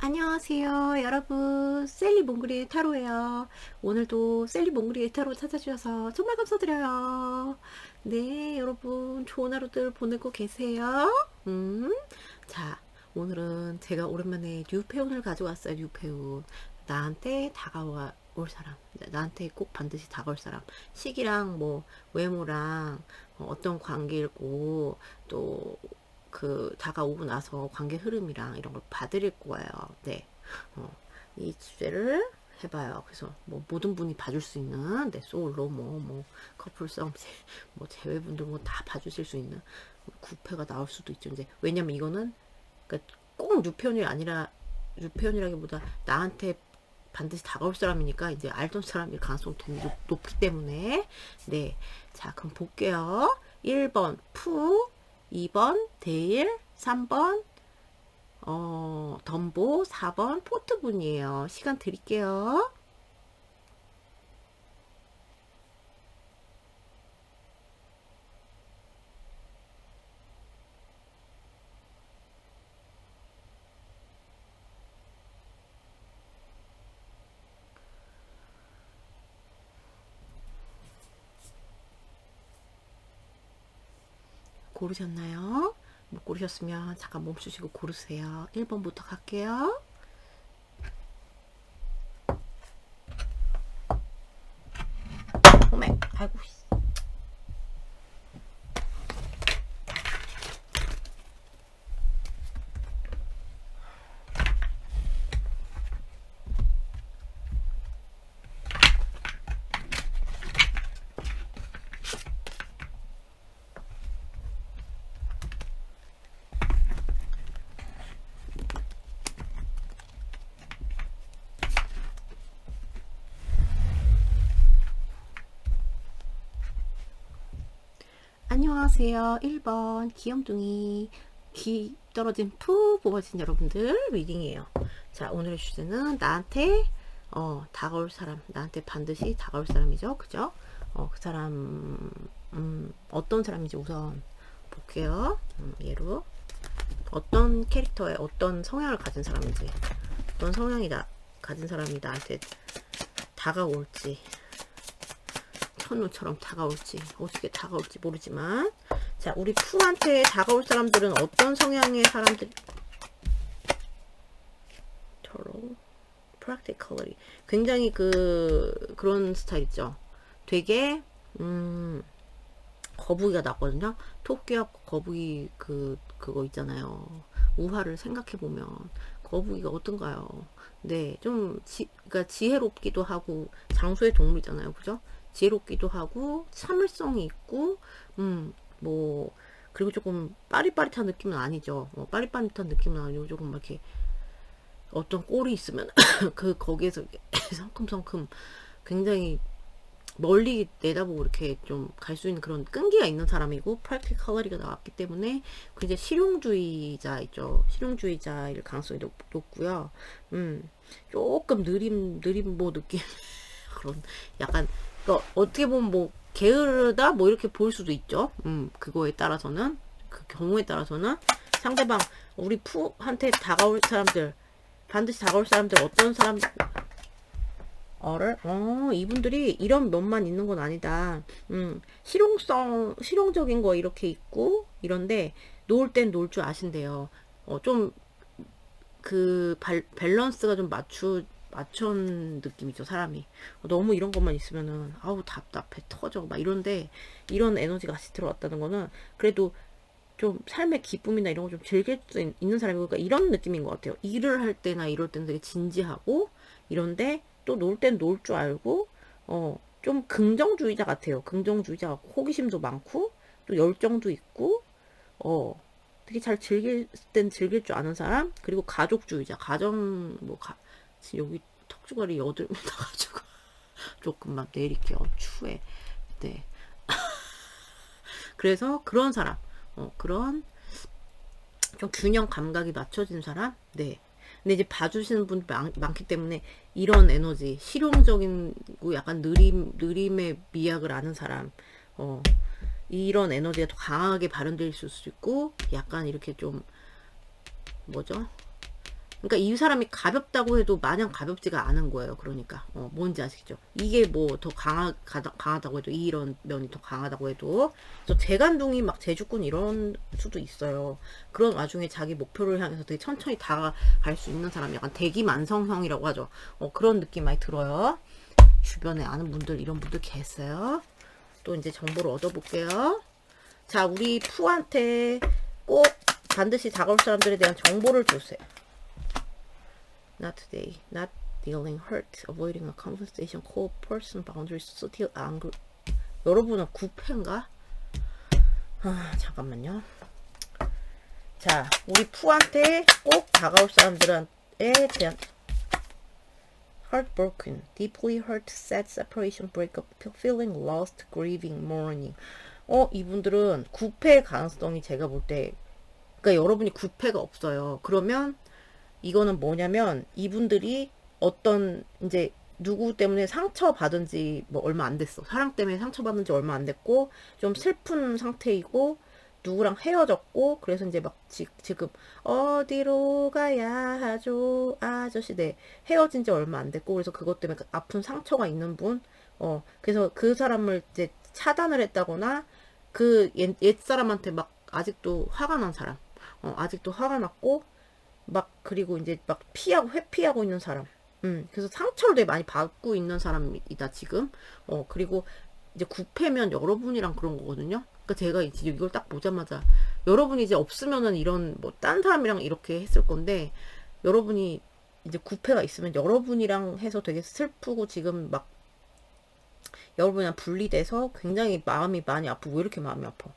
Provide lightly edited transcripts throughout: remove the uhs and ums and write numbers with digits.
안녕하세요 여러분, 셀리 몽그리의 타로예요. 오늘도 셀리 몽그리의 타로 찾아주셔서 정말 감사드려요. 네, 여러분 좋은 하루들 보내고 계세요. 자, 오늘은 제가 오랜만에 뉴페온을 가져왔어요. 뉴페온. 나한테 다가올 사람, 나한테 꼭 반드시 다가올 사람, 시기랑 뭐 외모랑 어떤 관계고, 또 그 다가오고 나서 관계 흐름이랑 이런 걸 봐드릴 거예요. 네, 이 주제를 해봐요. 그래서 뭐 모든 분이 봐줄 수 있는, 내 솔로 뭐 커플성 뭐 제외분들 뭐 다 봐주실 수 있는 구패가 나올 수도 있죠. 이제 왜냐면 이거는 그러니까 꼭 유편이 아니라, 유편이라기보다 나한테 반드시 다가올 사람이니까 이제 알던 사람일 가능성이 높기 때문에. 네, 자 그럼 볼게요. 1번 푸, 2번 데일, 3번 덤보, 4번 포트분이에요. 시간 드릴게요. 고르셨나요? 못 고르셨으면 잠깐 멈추시고 고르세요. 1번부터 갈게요. 어메, 아이고. 안녕하세요. 1번 귀염둥이, 귀 떨어진 푸 뽑아진 여러분들 리딩이에요. 자, 오늘의 주제는 나한테 다가올 사람, 나한테 반드시 다가올 사람이죠. 그죠? 그 사람 어떤 사람인지 우선 볼게요. 예로 어떤 캐릭터의 어떤 성향을 가진 사람인지, 어떤 성향이 가진 사람이 나한테 다가올지, 천우처럼 다가올지, 어떻게 다가올지 모르지만, 자, 우리 푸한테 다가올 사람들은 어떤 성향의 사람들? 저로 practically 굉장히 그런 스타일 있죠. 되게 거북이가 났거든요. 토끼와 거북이 그거 있잖아요. 우화를 생각해 보면 거북이가 어떤가요? 네, 좀 그러니까 지혜롭기도 하고, 장소의 동물이잖아요, 그죠? 지혜롭기도 하고 참을성이 있고, 뭐 그리고 조금 빠릿빠릿한 느낌은 아니죠. 빠릿빠릿한 느낌은 아니고 조금 막 이렇게 어떤 꼴이 있으면 거기에서 성큼성큼 굉장히 멀리 내다보고 이렇게 좀 갈 수 있는 그런 끈기가 있는 사람이고, 프랙티컬리가 나왔기 때문에 굉장히 실용주의자이죠. 실용주의자일 가능성이 높고요. 조금 느림 뭐 느낌 그런 약간, 그러니까 어떻게 보면 뭐 게으르다 뭐 이렇게 볼 수도 있죠. 그거에 따라서는, 그 경우에 따라서는 상대방, 우리 푸한테 다가올 사람들, 반드시 다가올 사람들 어떤 사람, 이분들이 이런 면만 있는 건 아니다. 실용적인 거 이렇게 있고, 이런데, 놀 땐 놀 줄 아신대요. 좀, 밸런스가 좀 맞춘 느낌이죠, 사람이. 너무 이런 것만 있으면은, 아우, 답답해, 터져, 막 이런데, 이런 에너지가 같이 들어왔다는 거는, 그래도 좀 삶의 기쁨이나 이런 거 좀 즐길 수 있는 사람이고, 그러니까 이런 느낌인 것 같아요. 일을 할 때나 이럴 때는 되게 진지하고, 이런데, 또 놀 땐 놀 줄 알고, 좀 긍정주의자 같아요. 긍정주의자 같고, 호기심도 많고, 또 열정도 있고, 되게 잘 즐길 땐 즐길 줄 아는 사람. 그리고 가족주의자, 지금 여기 턱주머니 여드름이 나가지고 조금만 내릴게요. 추해. 네. 그래서 그런 사람, 그런 좀 균형 감각이 맞춰진 사람. 네. 근데 이제 봐주시는 분 많기 때문에 이런 에너지, 실용적이고 약간 느림의 미학을 아는 사람, 이런 에너지가 더 강하게 발현될 수 있고, 약간 이렇게 좀 뭐죠? 그러니까 이 사람이 가볍다고 해도 마냥 가볍지가 않은 거예요. 그러니까 뭔지 아시겠죠? 이게 뭐 더 강하다고 해도 이런 면이 더 강하다고 해도 그래서 재간둥이 막 재주꾼 이런 수도 있어요. 그런 와중에 자기 목표를 향해서 되게 천천히 다가갈 수 있는 사람, 약간 대기만성형이라고 하죠. 그런 느낌 많이 들어요. 주변에 아는 분들, 이런 분들 계세요. 또 이제 정보를 얻어볼게요. 자, 우리 푸한테 꼭 반드시 다가올 사람들에 대한 정보를 주세요. Not today. Not dealing hurt. Avoiding a conversation. Cold person boundaries. Still angry. 여러분은 9패인가? 잠깐만요. 자, 우리 푸한테 꼭 다가올 사람들에 대한 heartbroken, deeply hurt, sad, separation, breakup, feeling lost, grieving, mourning. 이분들은 9패의 가능성이 제가 볼 때, 그러니까 여러분이 9패가 없어요. 그러면 이거는 뭐냐면 이분들이 어떤 이제 누구 때문에 상처받은 지 뭐 얼마 안 됐어. 사랑 때문에 상처받은 지 얼마 안 됐고 좀 슬픈 상태이고 누구랑 헤어졌고 그래서 이제 막 지금 어디로 가야 하죠 아저씨. 네, 헤어진 지 얼마 안 됐고 그래서 그것 때문에 아픈 상처가 있는 분. 그래서 그 사람을 이제 차단을 했다거나 그 옛사람한테 막 아직도 화가 난 사람. 아직도 화가 났고 막 그리고 이제 막 회피하고 있는 사람. 그래서 상처를 되게 많이 받고 있는 사람이다 지금. 그리고 이제 9패면 여러분이랑 그런 거거든요. 그러니까 제가 이제 이걸 딱 보자마자 여러분이 이제 없으면은 이런 뭐 딴 사람이랑 이렇게 했을 건데 여러분이 이제 9패가 있으면 여러분이랑 해서 되게 슬프고 지금 막 여러분이랑 분리돼서 굉장히 마음이 많이 아프고 왜 이렇게 마음이 아파.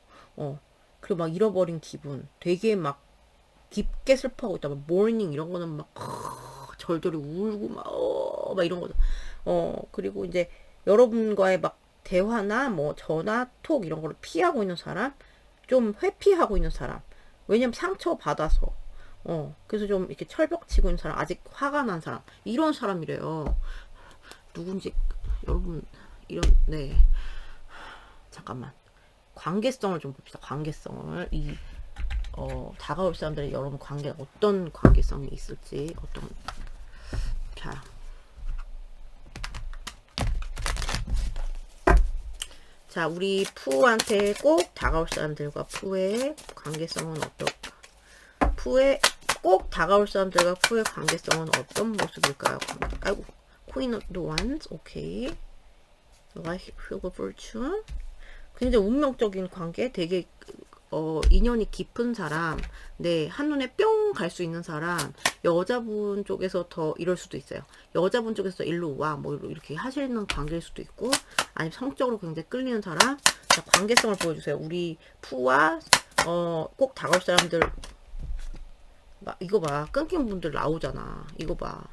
그리고 막 잃어버린 기분 되게 막 깊게 슬퍼하고 있다. 막 모닝 이런 거는 막 절절히 울고 막 이런 거죠. 그리고 이제 여러분과의 막 대화나 뭐 전화, 톡 이런 거를 피하고 있는 사람, 좀 회피하고 있는 사람. 왜냐면 상처 받아서. 그래서 좀 이렇게 철벽 치고 있는 사람, 아직 화가 난 사람, 이런 사람이래요. 누군지 여러분 네, 잠깐만. 관계성을 좀 봅시다. 관계성을 다가올 사람들의 여러분 관계가 어떤 관계성이 있을지. 자, 우리 푸한테 꼭 다가올 사람들과 푸의 관계성은 푸의 꼭 다가올 사람들과 푸의 관계성은 어떤 모습일까요? 아이고, Queen of the Wands, 오케이. Life, Wheel of Fortune. 굉장히 운명적인 관계, 되게 인연이 깊은 사람, 네, 한눈에 뿅 갈 수 있는 사람, 여자분 쪽에서 더 이럴 수도 있어요. 여자분 쪽에서 일로 와, 뭐 이렇게 하시는 관계일 수도 있고, 아니면 성적으로 굉장히 끌리는 사람. 자, 관계성을 보여주세요. 우리 푸와 꼭 다가올 사람들. 이거 봐, 끊긴 분들 나오잖아. 이거 봐.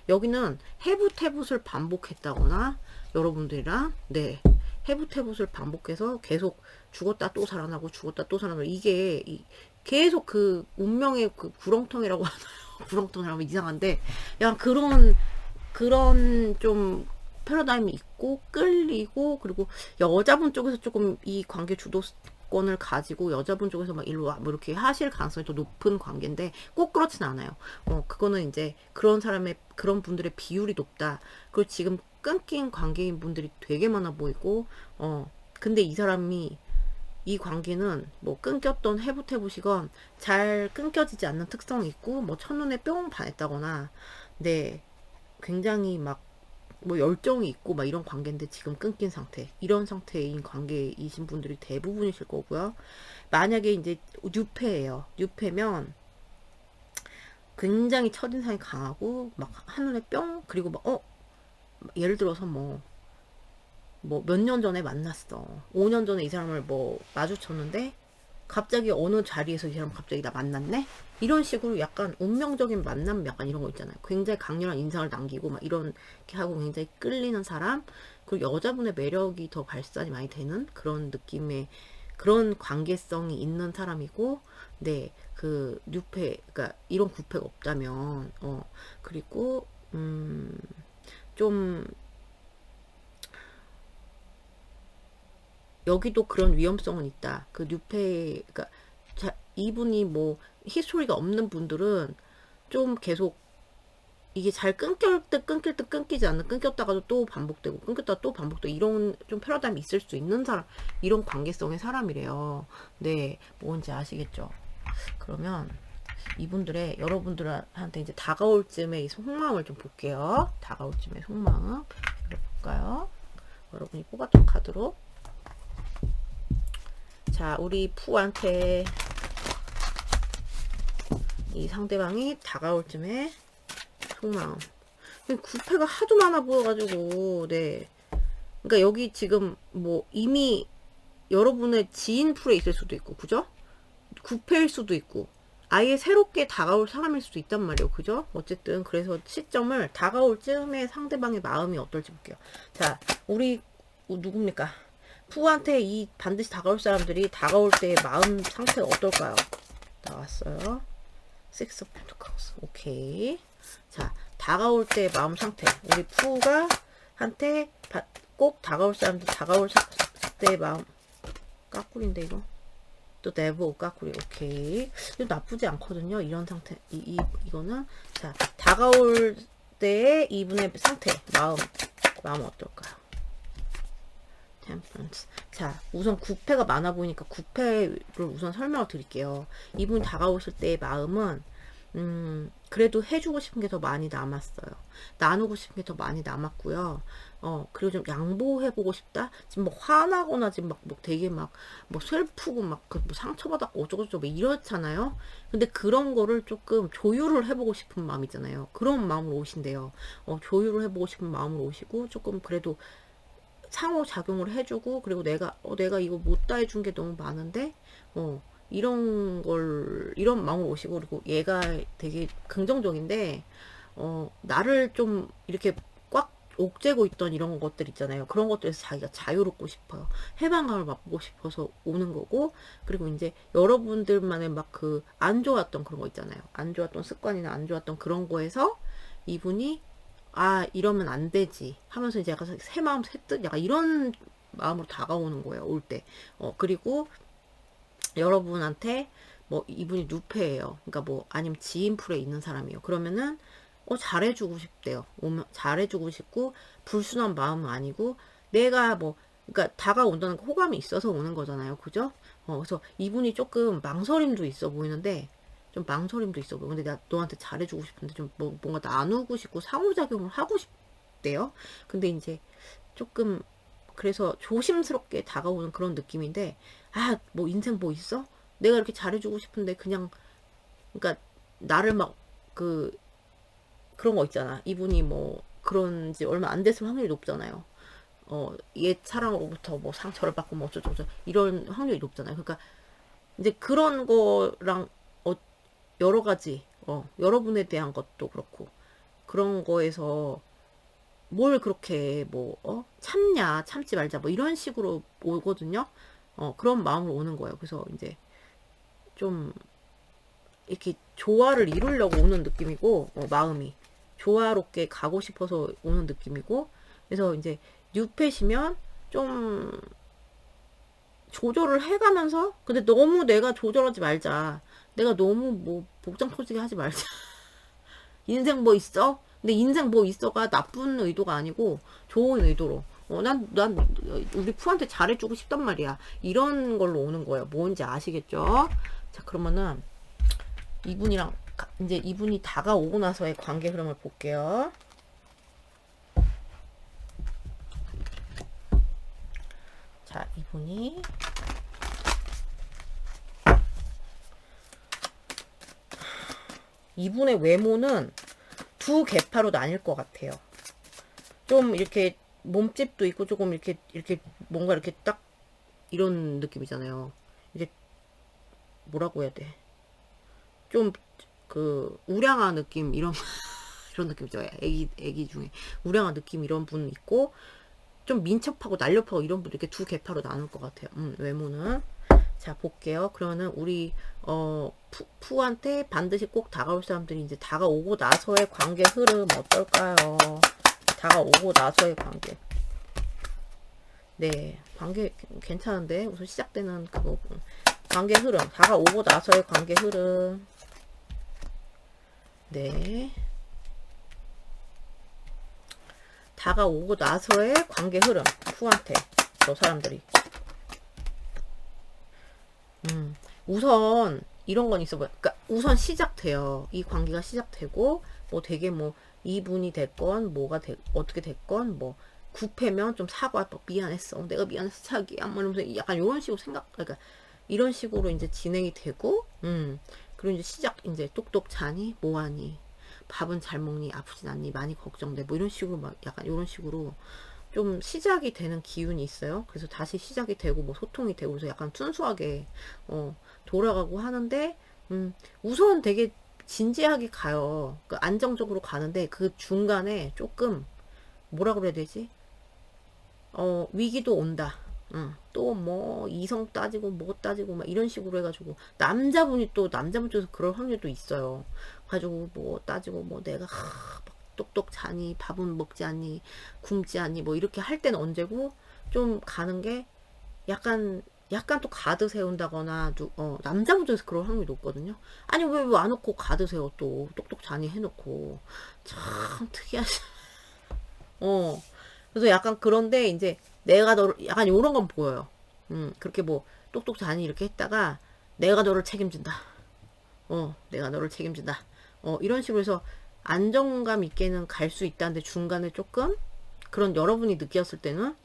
여기는 해붓해붓을 반복했다거나 여러분들이랑 네, 해붓해붓을 반복해서 계속 죽었다 또 살아나고 죽었다 또 살아나고 이게 계속 그 운명의 그 구렁텅이라고 하나요? 구렁텅이라고 하면 이상한데 약간 그런 좀 패러다임이 있고 끌리고 그리고 여자분 쪽에서 조금 이 관계 주도권을 가지고 여자분 쪽에서 막 일로 와 뭐 이렇게 하실 가능성이 더 높은 관계인데 꼭 그렇진 않아요. 그거는 이제 그런 분들의 비율이 높다. 그리고 지금 끊긴 관계인 분들이 되게 많아 보이고 근데 이 관계는 뭐 끊겼던 해붓해붓이건 잘 끊겨지지 않는 특성이 있고 뭐 첫눈에 뿅 반했다거나 네, 굉장히 막 뭐 열정이 있고 막 이런 관계인데 지금 끊긴 상태, 이런 상태인 관계이신 분들이 대부분이실 거고요. 만약에 이제 뉴페면 굉장히 첫인상이 강하고 막 한눈에 뿅 그리고 막 예를 들어서 뭐 몇 년 전에 만났어. 5년 전에 이 사람을 뭐 마주쳤는데 갑자기 어느 자리에서 이 사람 갑자기 나 만났네? 이런 식으로 약간 운명적인 만남 약간 이런 거 있잖아요. 굉장히 강렬한 인상을 남기고 막 이렇게 하고 굉장히 끌리는 사람. 그리고 여자분의 매력이 더 발산이 많이 되는 그런 느낌의 그런 관계성이 있는 사람이고 네, 그 뉴페 그러니까 이런 구패가 없다면 그리고 좀 여기도 그런 위험성은 있다. 그 그러니까 이분이 뭐 히스토리가 없는 분들은 좀 계속 이게 잘 끊길 듯 끊기지 않는, 끊겼다가도 또 반복되고 끊겼다가 또 반복되고, 이런 좀 패러다임이 있을 수 있는 사람, 이런 관계성의 사람이래요. 네, 뭔지 아시겠죠? 그러면 이분들의, 여러분들한테 이제 다가올 쯤의 이 속마음을 좀 볼게요. 다가올 쯤의 속마음 볼까요? 여러분이 뽑았던 카드로. 자, 우리 푸한테 이 상대방이 다가올 쯤에 속마음. 구패가 하도 많아 보여가지고, 네. 그러니까 여기 지금 뭐 이미 여러분의 지인 풀에 있을 수도 있고, 그죠? 구패일 수도 있고, 아예 새롭게 다가올 사람일 수도 있단 말이에요, 그죠? 어쨌든 그래서 시점을 다가올 쯤에 상대방의 마음이 어떨지 볼게요. 자, 우리 누굽니까? 푸한테 이 반드시 다가올 사람들이 다가올 때의 마음 상태가 어떨까요? 나왔어요. Six of Pentacles. 오케이. 자, 다가올 때의 마음 상태. 우리 푸가 한테 꼭 다가올 사람들, 다가올 때의 마음. 까꿀인데 이거. 또 네버 까꿀이. 오케이. 이거 나쁘지 않거든요. 이런 상태. 이거는. 자, 다가올 때의 이분의 상태. 마음 어떨까요? 템퍼런스. 자, 우선 구패가 많아 보이니까 구패를 우선 설명을 드릴게요. 이분이 다가오실 때의 마음은 그래도 해주고 싶은 게 더 많이 남았어요. 나누고 싶은 게 더 많이 남았고요. 그리고 좀 양보해보고 싶다? 지금 뭐 화나거나 지금 뭐 되게 뭐 슬프고 뭐 상처받았고 어쩌고저쩌고 이렇잖아요? 근데 그런 거를 조금 조율을 해보고 싶은 마음이잖아요. 그런 마음으로 오신대요. 조율을 해보고 싶은 마음으로 오시고, 조금 그래도 상호작용을 해주고, 그리고 내가 이거 못 다 해준 게 너무 많은데, 이런 마음으로 오시고, 그리고 얘가 되게 긍정적인데, 나를 좀 이렇게 꽉 옥죄고 있던 이런 것들 있잖아요. 그런 것들에서 자기가 자유롭고 싶어요. 해방감을 맛보고 싶어서 오는 거고, 그리고 이제 여러분들만의 막 그 안 좋았던 그런 거 있잖아요. 안 좋았던 습관이나 안 좋았던 그런 거에서 이분이 이러면 안 되지 하면서 이제 약간 새 마음 새 뜻 약간 이런 마음으로 다가오는 거예요, 올 때. 그리고 여러분한테 뭐 이분이 누페예요. 그러니까 뭐 아니면 지인 풀에 있는 사람이에요. 그러면은 잘해주고 싶대요. 잘해주고 싶고, 불순한 마음은 아니고, 내가 뭐 그러니까 다가온다는 호감이 있어서 오는 거잖아요, 그죠? 그래서 이분이 조금 망설임도 있어 보이는데, 좀 망설임도 있어 보여. 근데 내가 너한테 잘해주고 싶은데 좀 뭔가 나누고 싶고 상호작용을 하고 싶대요. 근데 이제 조금 그래서 조심스럽게 다가오는 그런 느낌인데, 뭐 인생 뭐 있어? 내가 이렇게 잘해주고 싶은데 그냥, 그러니까 나를 막 그런 거 있잖아. 이분이 뭐 그런지 얼마 안 됐을 확률이 높잖아요. 옛 사랑으로부터 뭐 상처를 받고 뭐 어쩌고저쩌고 이런 확률이 높잖아요. 그러니까 이제 그런 거랑 여러 가지, 여러분에 대한 것도 그렇고, 그런 거에서 뭘 그렇게 참지 말자, 뭐 이런 식으로 오거든요. 그런 마음으로 오는 거예요. 그래서 이제 좀 이렇게 조화를 이루려고 오는 느낌이고, 마음이 조화롭게 가고 싶어서 오는 느낌이고, 그래서 이제 뉴펫이면 좀 조절을 해가면서, 근데 너무 내가 조절하지 말자. 내가 너무 뭐 복장 터지게 하지 말자. 인생 뭐 있어? 근데 인생 뭐 있어가 나쁜 의도가 아니고 좋은 의도로. 난 우리 푸한테 잘해주고 싶단 말이야. 이런 걸로 오는 거예요. 뭔지 아시겠죠? 자, 그러면은 이분이랑 이제 이분이 다가오고 나서의 관계 흐름을 볼게요. 자, 이분의 외모는 두 계파로 나뉠 것 같아요. 좀 이렇게 몸집도 있고 조금 이렇게 뭔가 이렇게 딱 이런 느낌이잖아요. 이제 뭐라고 해야 돼? 좀 우량한 느낌 이런 이런 느낌이죠. 애기 중에 우량한 느낌 이런 분 있고, 좀 민첩하고 날렵하고 이런 분, 이렇게 두 계파로 나눌 것 같아요. 외모는. 자, 볼게요. 그러면은 우리 푸한테 반드시 꼭 다가올 사람들이 이제 다가오고 나서의 관계 흐름 어떨까요? 다가오고 나서의 관계. 네, 관계 괜찮은데, 우선 시작되는 그거 관계 흐름, 다가오고 나서의 관계 흐름. 네, 다가오고 나서의 관계 흐름. 푸한테 저 사람들이 우선 이런 건 있어 보여. 그러니까 우선 시작돼요. 이 관계가 시작되고 뭐 되게 뭐 이분이 됐건 뭐가 어떻게 됐건 뭐 구패면 좀 사과, 미안했어, 내가 미안해서 자기야, 뭐 이러면서 약간 이런 식으로 그러니까 이런 식으로 이제 진행이 되고, 그리고 이제 시작, 이제 똑똑 자니, 뭐하니, 밥은 잘 먹니, 아프진 않니, 많이 걱정돼, 뭐 이런 식으로 막 약간 이런 식으로 좀 시작이 되는 기운이 있어요. 그래서 다시 시작이 되고 뭐 소통이 되고 그래서 약간 순수하게 돌아가고 하는데, 우선 되게 진지하게 가요. 그러니까 안정적으로 가는데 그 중간에 조금 뭐라 그래야 되지? 위기도 온다. 또 뭐 이성 따지고 뭐 따지고 막 이런 식으로 해가지고 남자분이 또 남자분 쪽에서 그럴 확률도 있어요. 가지고 뭐 따지고 뭐 내가 막 똑똑 자니, 밥은 먹지 않니, 굶지 않니, 뭐 이렇게 할 때는 언제고, 좀 가는 게 약간 또 가드 세운다거나 남자분 쪽에서 그럴 확률이 높거든요. 아니 왜 안 놓고 가드 세워, 또 똑똑 자니 해놓고. 참 특이하시. 그래서 약간 그런데 이제 내가 너를 약간 요런 건 보여요. 그렇게 뭐 똑똑 자니 이렇게 했다가 내가 너를 책임진다. 내가 너를 책임진다. 이런 식으로 해서 안정감 있게는 갈 수 있다는데 중간에 조금 그런 여러분이 느꼈을 때는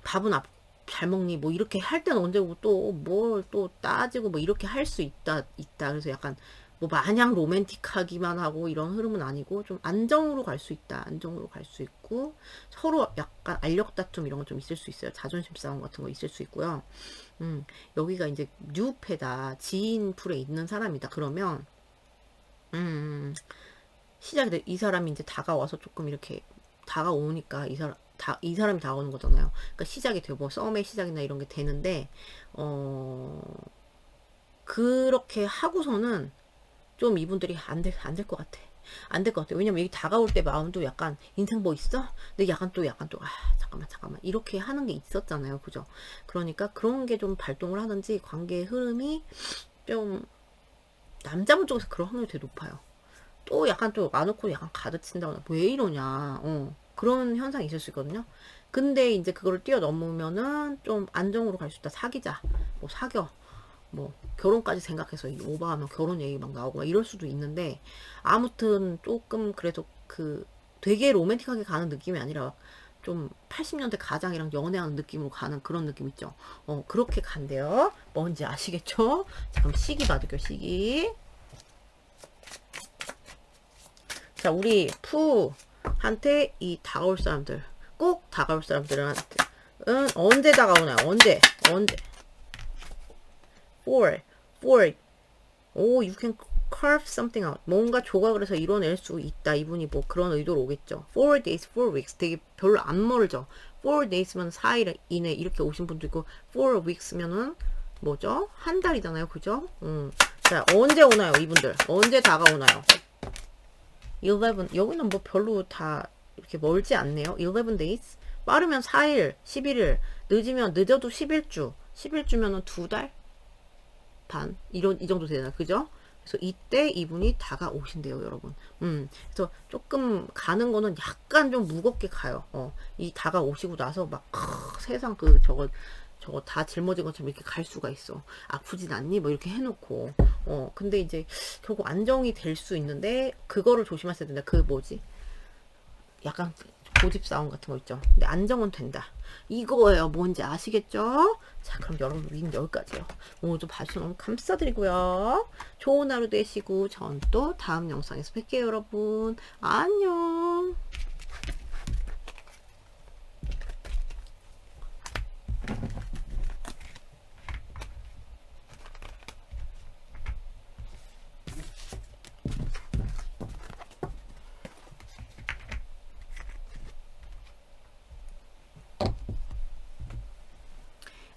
밥은 잘 먹니 뭐 이렇게 할 때는 언제고 또 뭘 또 따지고 뭐 이렇게 할 수 있다. 그래서 약간 뭐 마냥 로맨틱하기만 하고 이런 흐름은 아니고 좀 안정으로 갈 수 있다. 안정으로 갈 수 있고 서로 약간 알력 다툼 이런 거 좀 있을 수 있어요. 자존심 싸움 같은 거 있을 수 있고요. 여기가 이제 뉴패다. 지인 풀에 있는 사람이다. 그러면 시작이 돼. 이 사람이 이제 다가와서 조금 이렇게 다가오니까 이 사람이 다가오는 거잖아요. 그러니까 시작이 되고 뭐 썸의 시작이나 이런 게 되는데 그렇게 하고서는 좀 이분들이 안 될 것 같아. 안 될 것 같아. 왜냐면 여기 다가올 때 마음도 약간 인생 뭐 있어? 근데 약간 또 잠깐만 이렇게 하는 게 있었잖아요. 그죠? 그러니까 그런 게 좀 발동을 하는지 관계의 흐름이 좀 남자분 쪽에서 그런 확률이 되게 높아요. 또 약간 또 안 놓고 약간 가르친다거나 왜 이러냐. 그런 현상이 있을 수 있거든요. 근데 이제 그거를 뛰어넘으면은 좀 안정으로 갈 수 있다. 사귀자. 뭐 사겨. 뭐 결혼까지 생각해서 오버하면 결혼 얘기 막 나오고 막 이럴 수도 있는데 아무튼 조금 그래도 그 되게 로맨틱하게 가는 느낌이 아니라 좀 80년대 가장이랑 연애하는 느낌으로 가는 그런 느낌 있죠. 그렇게 간대요. 뭔지 아시겠죠? 잠깐 시기 봐줄게요. 시기. 자, 우리 푸한테 이 다가올 사람들, 꼭 다가올 사람들한테 언제 다가오나요? 언제? For. You can carve something out. 뭔가 조각을 해서 이뤄낼 수 있다. 이분이 뭐 그런 의도로 오겠죠. 4 days, 4 weeks. 되게 별로 안 멀죠. 4 days면 4일 이내 이렇게 오신 분도 있고 4 weeks면은 뭐죠? 한 달이잖아요. 그죠? 자, 언제 오나요? 이분들. 언제 다가오나요? 11. 여기는 뭐 별로 다 이렇게 멀지 않네요. 11 days. 빠르면 4일, 11일. 늦어도 11주. 11주면은 2달? 반 이 정도 되잖아. 그죠? 그래서 이때 이분이 다가오신대요. 여러분. 그래서 조금 가는 거는 약간 좀 무겁게 가요. 이 다가오시고 나서 막 세상 저거 다 짊어진 것처럼 이렇게 갈 수가 있어. 아프진 않니? 뭐 이렇게 해놓고 근데 이제 결국 안정이 될 수 있는데 그거를 조심하셔야 된다. 그 뭐지? 약간 고집 싸움 같은 거 있죠. 근데 안정은 된다. 이거예요. 뭔지 아시겠죠? 자, 그럼 여러분 리딩 여기까지요. 오늘도 봐주셔서 너무 감사드리고요. 좋은 하루 되시고 전 또 다음 영상에서 뵐게요. 여러분. 안녕.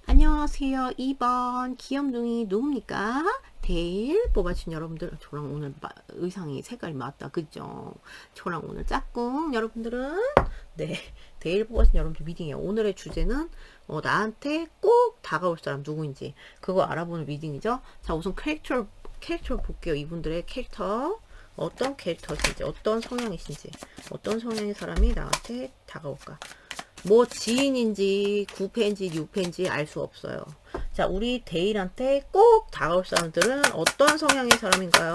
안녕하세요. 2번 귀염둥이 누굽니까? 데일 뽑아주신 여러분들, 저랑 오늘 의상이 색깔이 맞다. 그죠? 저랑 오늘 짝꿍 여러분들은 네, 데일 뽑아주신 여러분들 미팅이에요. 오늘의 주제는 나한테 꼭 다가올 사람 누구인지 그거 알아보는 미팅이죠. 자, 우선 캐릭터 볼게요. 이분들의 캐릭터 어떤 캐릭터신지, 어떤 성향이신지, 어떤 성향의 사람이 나한테 다가올까. 뭐 지인인지 9패인지 6패인지 알 수 없어요. 자, 우리 데일한테 꼭 다가올 사람들은 어떤 성향의 사람인가요?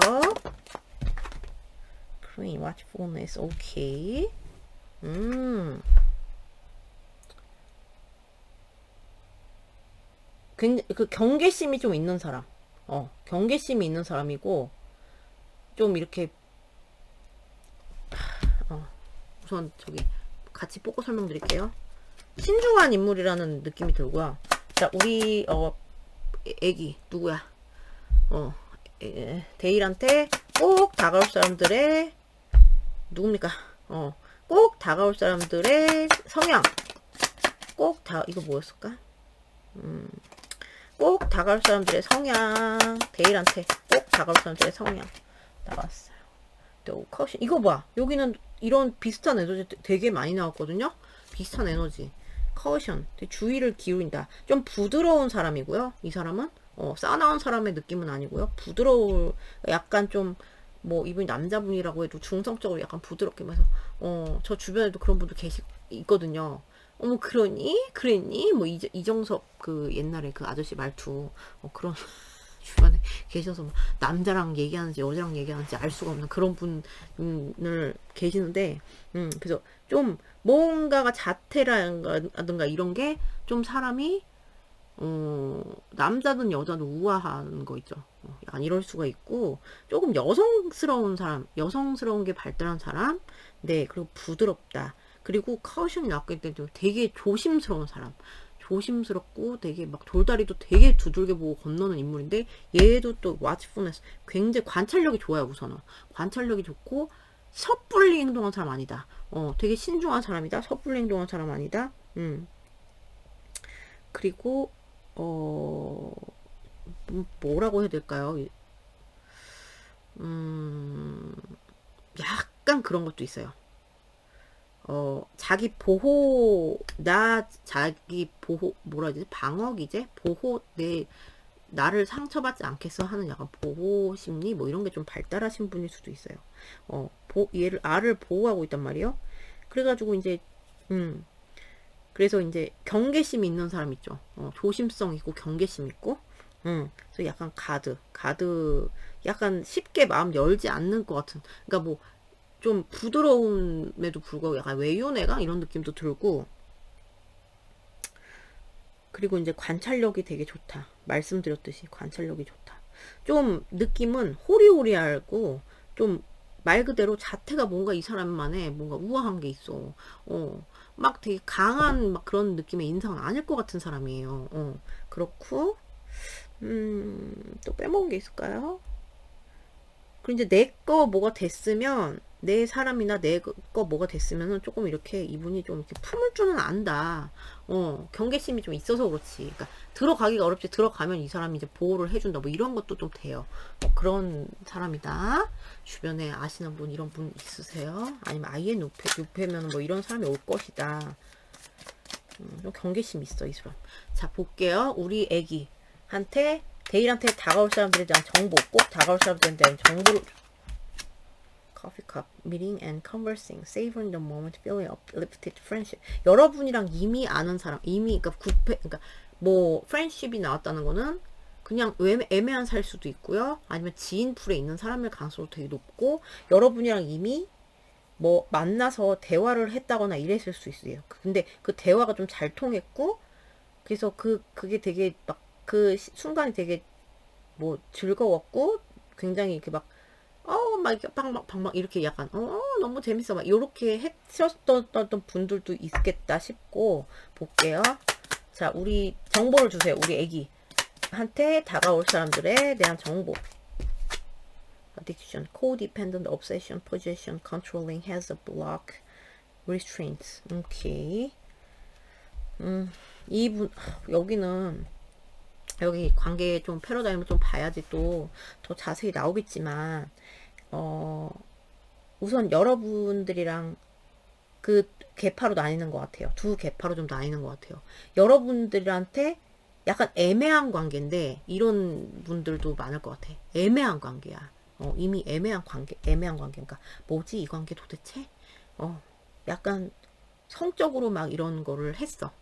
Queen, watchfulness, 오케이. 그 경계심이 좀 있는 사람. 경계심이 있는 사람이고, 좀 이렇게, 우선 저기, 같이 뽑고 설명드릴게요. 신중한 인물이라는 느낌이 들고요. 자, 우리, 애기, 누구야? 데일한테 꼭 다가올 사람들의, 누굽니까? 꼭 다가올 사람들의 성향. 이거 뭐였을까? 꼭 다가올 사람들의 성향. 데일한테 꼭 다가올 사람들의 성향. 나왔어요. 또 컷이 이거 봐. 여기는 이런 비슷한 에너지 되게 많이 나왔거든요. 비슷한 에너지. 커션. 주의를 기울인다. 좀 부드러운 사람이고요. 이 사람은 싸나운 사람의 느낌은 아니고요. 부드러울 약간 좀 뭐 이분이 남자분이라고 해도 중성적으로 약간 부드럽게 해서 저 주변에도 그런 분들 있거든요. 어머 그랬니? 뭐 이정섭 그 옛날에 그 아저씨 말투 그런 주변에 계셔서 뭐 남자랑 얘기하는지 여자랑 얘기하는지 알 수가 없는 그런 분을 계시는데 그래서 좀 뭔가가 자태라든가 이런 게 좀 사람이 남자든 여자든 우아한 거 있죠. 약간 이럴 수가 있고, 조금 여성스러운 사람, 여성스러운 게 발달한 사람, 네, 그리고 부드럽다. 그리고 카우션이 나왔기 때문에 되게 조심스러운 사람. 조심스럽고 되게 막 돌다리도 되게 두들겨 보고 건너는 인물인데, 얘도 또 watchfulness, 굉장히 관찰력이 좋아요, 우선은. 관찰력이 좋고, 섣불리 행동한 사람 아니다. 되게 신중한 사람이다. 섣불리 행동한 사람 아니다. 그리고 뭐라고 해야 될까요? 약간 그런 것도 있어요. 자기 보호, 뭐라 해야 되지? 방어 기제? 나를 상처받지 않겠어 하는 약간 보호 심리? 뭐 이런 게 좀 발달하신 분일 수도 있어요. 알을 보호하고 있단 말이에요. 그래가지고 이제, 그래서 이제 경계심이 있는 사람 있죠. 조심성 있고 경계심 있고. 그래서 약간 약간 쉽게 마음 열지 않는 것 같은. 그러니까 뭐 좀 부드러움에도 불구하고 약간 외유내강 이런 느낌도 들고. 그리고 이제 관찰력이 되게 좋다. 말씀드렸듯이 관찰력이 좋다. 좀 느낌은 호리호리하고 좀 말 그대로 자태가 뭔가 이 사람만의 뭔가 우아한 게 있어. 막 되게 강한 막 그런 느낌의 인상은 아닐 것 같은 사람이에요. 그렇고, 또 빼먹은 게 있을까요? 그리고 이제 내 거 뭐가 됐으면, 내 사람이나 내 거 뭐가 됐으면은 조금 이렇게 이분이 좀 이렇게 품을 줄은 안다. 경계심이 좀 있어서 그렇지. 그러니까 들어가기가 어렵지. 들어가면 이 사람이 이제 보호를 해준다. 뭐 이런 것도 좀 돼요. 그런 사람이다. 주변에 아시는 분, 이런 분 있으세요? 아니면 아예 눕혀면 뭐 이런 사람이 올 것이다. 좀 경계심 있어, 이 사람. 자, 볼게요. 우리 애기한테, 데일한테 다가올 사람들에 대한 정보, 꼭 다가올 사람들에 대한 정보를 Coffee cup, meeting and conversing, savoring the moment, feeling uplifted friendship. 여러분이랑 이미 아는 사람, 그러니까 그러니까 뭐 friendship이 나왔다는 거는 그냥 애매한 사이일 수도 있고요. 아니면 지인 풀에 있는 사람일 가능성도 되게 높고, 여러분이랑 이미 뭐 만나서 대화를 했다거나 이랬을 수 있어요. 근데 그 대화가 좀 잘 통했고, 그래서 그게 되게 막 그 순간이 되게 뭐 즐거웠고, 굉장히 이렇게 막 막 이렇게 방막 이렇게 약간 너무 재밌어 막 이렇게 했었던 분들도 있겠다 싶고. 볼게요. 자, 우리 정보를 주세요. 우리 애기한테 다가올 사람들에 대한 정보. Addiction, codependent, obsession, possession, controlling, has a block, restraints. 오케이. 이분 여기 관계 좀 패러다임을 좀 봐야지 또 더 자세히 나오겠지만, 우선 여러분들이랑 그 계파로 나뉘는 것 같아요. 두 계파로 좀 나뉘는 것 같아요. 여러분들한테 약간 애매한 관계인데, 이런 분들도 많을 것 같아. 애매한 관계야. 이미 애매한 관계. 그러니까 뭐지 이 관계 도대체? 약간 성적으로 막 이런 거를 했어.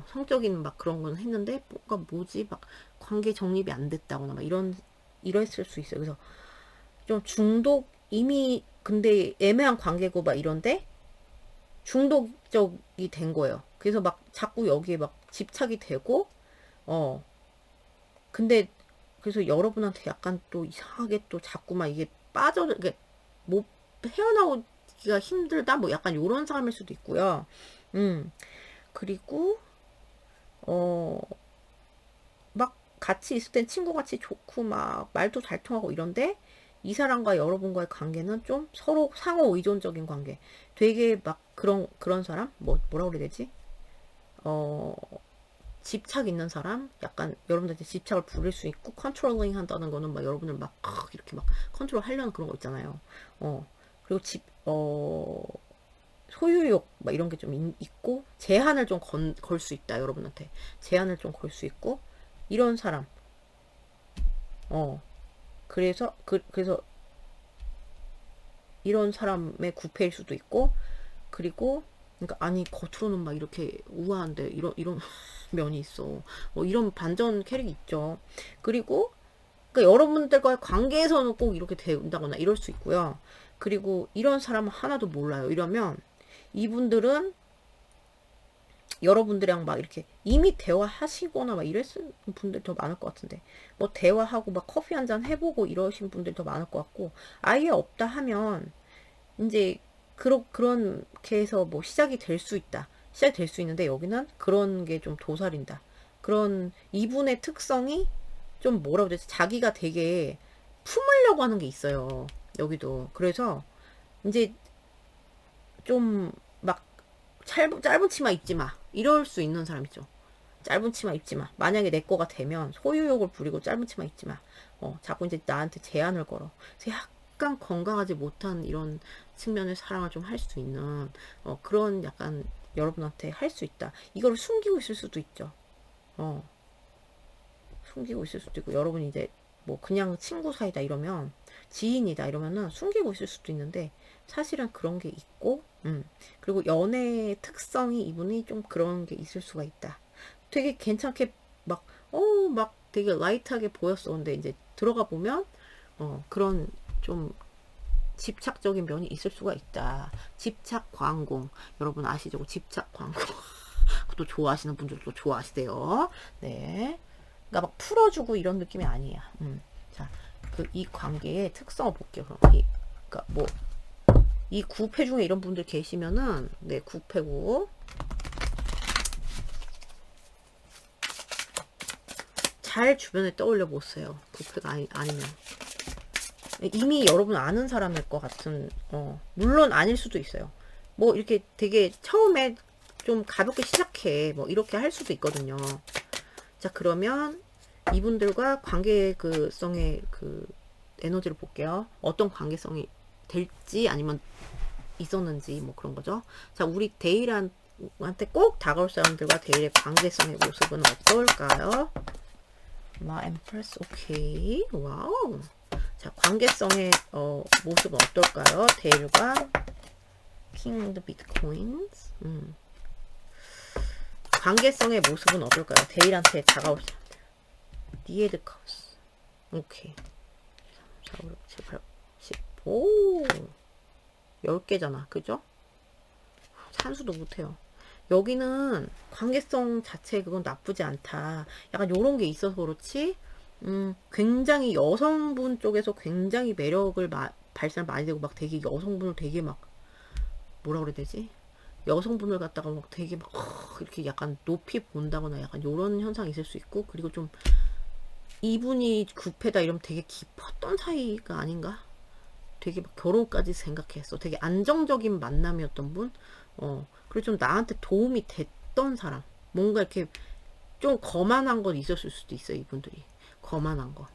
성적인 막 그런 건 했는데 뭔가 뭐지 막 관계 정립이 안 됐다거나 막 이랬을 수 있어요. 그래서 좀 중독 이미 근데 애매한 관계고 막 이런데 중독적이 된 거예요. 그래서 막 자꾸 여기에 막 집착이 되고 어 근데 그래서 여러분한테 약간 또 이상하게 또 자꾸만 이게 이게 못 헤어나오기가 힘들다 뭐 약간 요런 사람일 수도 있고요. 그리고 어 막 같이 있을 땐 친구같이 좋고 막 말도 잘 통하고 이런데 이 사람과 여러분과의 관계는 좀 서로 상호 의존적인 관계. 되게 막 그런 사람? 뭐라 그래야 되지? 어 집착 있는 사람? 약간 여러분들한테 집착을 부릴 수 있고 컨트롤링 한다는 거는 막 여러분을 막 이렇게 막 컨트롤 하려는 그런 거 있잖아요. 그리고 소유욕 막 이런 게 좀 있고 제한을 좀 걸 수 있다 여러분한테 제한을 좀 걸 수 있고 이런 사람 그래서 이런 사람의 구패일 수도 있고 그리고 그러니까 아니 겉으로는 막 이렇게 우아한데 이런 면이 있어 이런 반전 캐릭이 있죠. 그리고 그러니까 여러분들과의 관계에서는 꼭 이렇게 된다거나 이럴 수 있고요. 그리고 이런 사람은 하나도 몰라요. 이러면 이분들은 여러분들이랑 막 이렇게 이미 대화하시거나 막 이랬을 분들 더 많을 것 같은데 뭐 대화하고 막 커피 한잔 해보고 이러신 분들 더 많을 것 같고 아예 없다 하면 이제 그렇게 해서 뭐 시작이 될 수 있다. 시작이 될 수 있는데 여기는 그런 게 좀 도살인다. 그런 이분의 특성이 좀 뭐라고 해야 되지? 자기가 되게 품으려고 하는 게 있어요. 여기도. 그래서 이제 좀 막 짧은 치마 입지 마. 이럴 수 있는 사람이죠. 짧은 치마 입지 마. 만약에 내 거가 되면 소유욕을 부리고 짧은 치마 입지 마. 자꾸 이제 나한테 제한을 걸어. 그래서 약간 건강하지 못한 이런 측면의 사랑을 좀 할 수 있는 그런 약간 여러분한테 할 수 있다. 이거를 숨기고 있을 수도 있죠. 어, 숨기고 있을 수도 있고 여러분이 이제 뭐 그냥 친구 사이다 이러면 지인이다 이러면은 숨기고 있을 수도 있는데 사실은 그런 게 있고 그리고 연애의 특성이 이분이 좀 그런 게 있을 수가 있다. 되게 괜찮게 막 되게 라이트하게 보였어. 근데 이제 들어가 보면 그런 좀 집착적인 면이 있을 수가 있다. 집착 광공. 여러분 아시죠? 집착 광공. 그것도 좋아하시는 분들도 좋아하시대요. 네. 그러니까 막 풀어주고 이런 느낌이 아니야. 자, 이 관계의 특성을 볼게요. 그럼 그러니까 뭐 이 구패 중에 이런 분들 계시면은 네 구패고 잘 주변에 떠올려 보세요. 구패가 아니면 이미 여러분 아는 사람일 것 같은 물론 아닐 수도 있어요. 뭐 이렇게 되게 처음에 좀 가볍게 시작해 뭐 이렇게 할 수도 있거든요. 자 그러면 이분들과 관계성의 그 에너지를 볼게요. 어떤 관계성이 될지 아니면 있었는지 뭐 그런 거죠. 자 우리 데일한테 꼭 다가올 사람들과 데일의 관계성의 모습은 어떨까요? 엠프레스 오케이 와우. 자 관계성의 모습은 어떨까요? 데일과 킹 드 비트코인스 관계성의 모습은 어떨까요? 데일한테 다가올 사람들 디에드 카우스 오케이 3, 4, 5, 6, 7, 8, 10 오 10개잖아 그죠? 산수도 못해요. 여기는 관계성 자체 그건 나쁘지 않다. 약간 요런 게 있어서 그렇지 굉장히 여성분 쪽에서 굉장히 매력을 발산 많이 되고 막 되게 여성분을 되게 막 뭐라 그래야 되지? 여성분을 갖다가 막 되게 막 이렇게 약간 높이 본다거나 약간 요런 현상이 있을 수 있고 그리고 좀 이분이 구패다 이러면 되게 깊었던 사이가 아닌가? 되게 막 결혼까지 생각했어. 되게 안정적인 만남이었던 분. 그리고 좀 나한테 도움이 됐던 사람. 뭔가 이렇게 좀 거만한 건 있었을 수도 있어요. 이분들이. 거만한 거.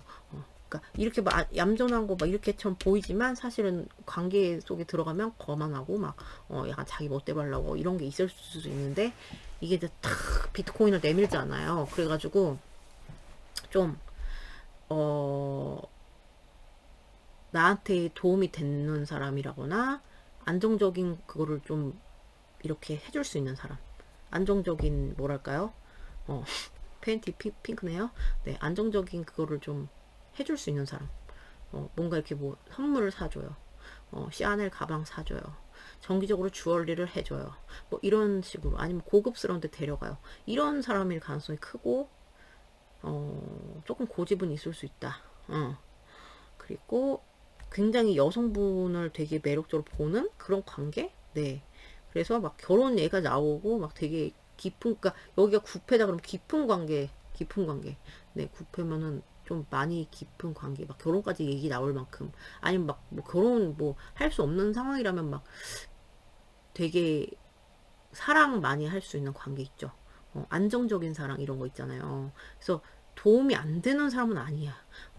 그러니까 이렇게 막 얌전한 거 막 이렇게처럼 보이지만 사실은 관계 속에 들어가면 거만하고 막 약간 자기 멋대로 하려고 이런 게 있을 수도 있는데 이게 이제 탁 비트코인을 내밀잖아요. 그래가지고 좀 나한테 도움이 되는 사람이라거나 안정적인 그거를 좀 이렇게 해줄 수 있는 사람. 안정적인 뭐랄까요? 어, 팬티 핑크네요. 네, 안정적인 그거를 좀 해줄 수 있는 사람. 뭔가 이렇게 뭐 선물을 사줘요. 샤넬 가방 사줘요. 정기적으로 주얼리를 해줘요. 뭐 이런 식으로 아니면 고급스러운 데 데려가요. 이런 사람일 가능성이 크고 조금 고집은 있을 수 있다. 그리고 굉장히 여성분을 되게 매력적으로 보는 그런 관계? 네. 그래서 막 결혼 얘기가 나오고 막 되게 깊은, 그러니까 여기가 구패다 그러면 깊은 관계, 깊은 관계. 네, 구패면은 좀 많이 깊은 관계, 막 결혼까지 얘기 나올 만큼. 아니면 막 뭐 결혼 뭐 할 수 없는 상황이라면 막 되게 사랑 많이 할 수 있는 관계 있죠. 안정적인 사랑 이런 거 있잖아요. 그래서 도움이 안 되는 사람은 아니야.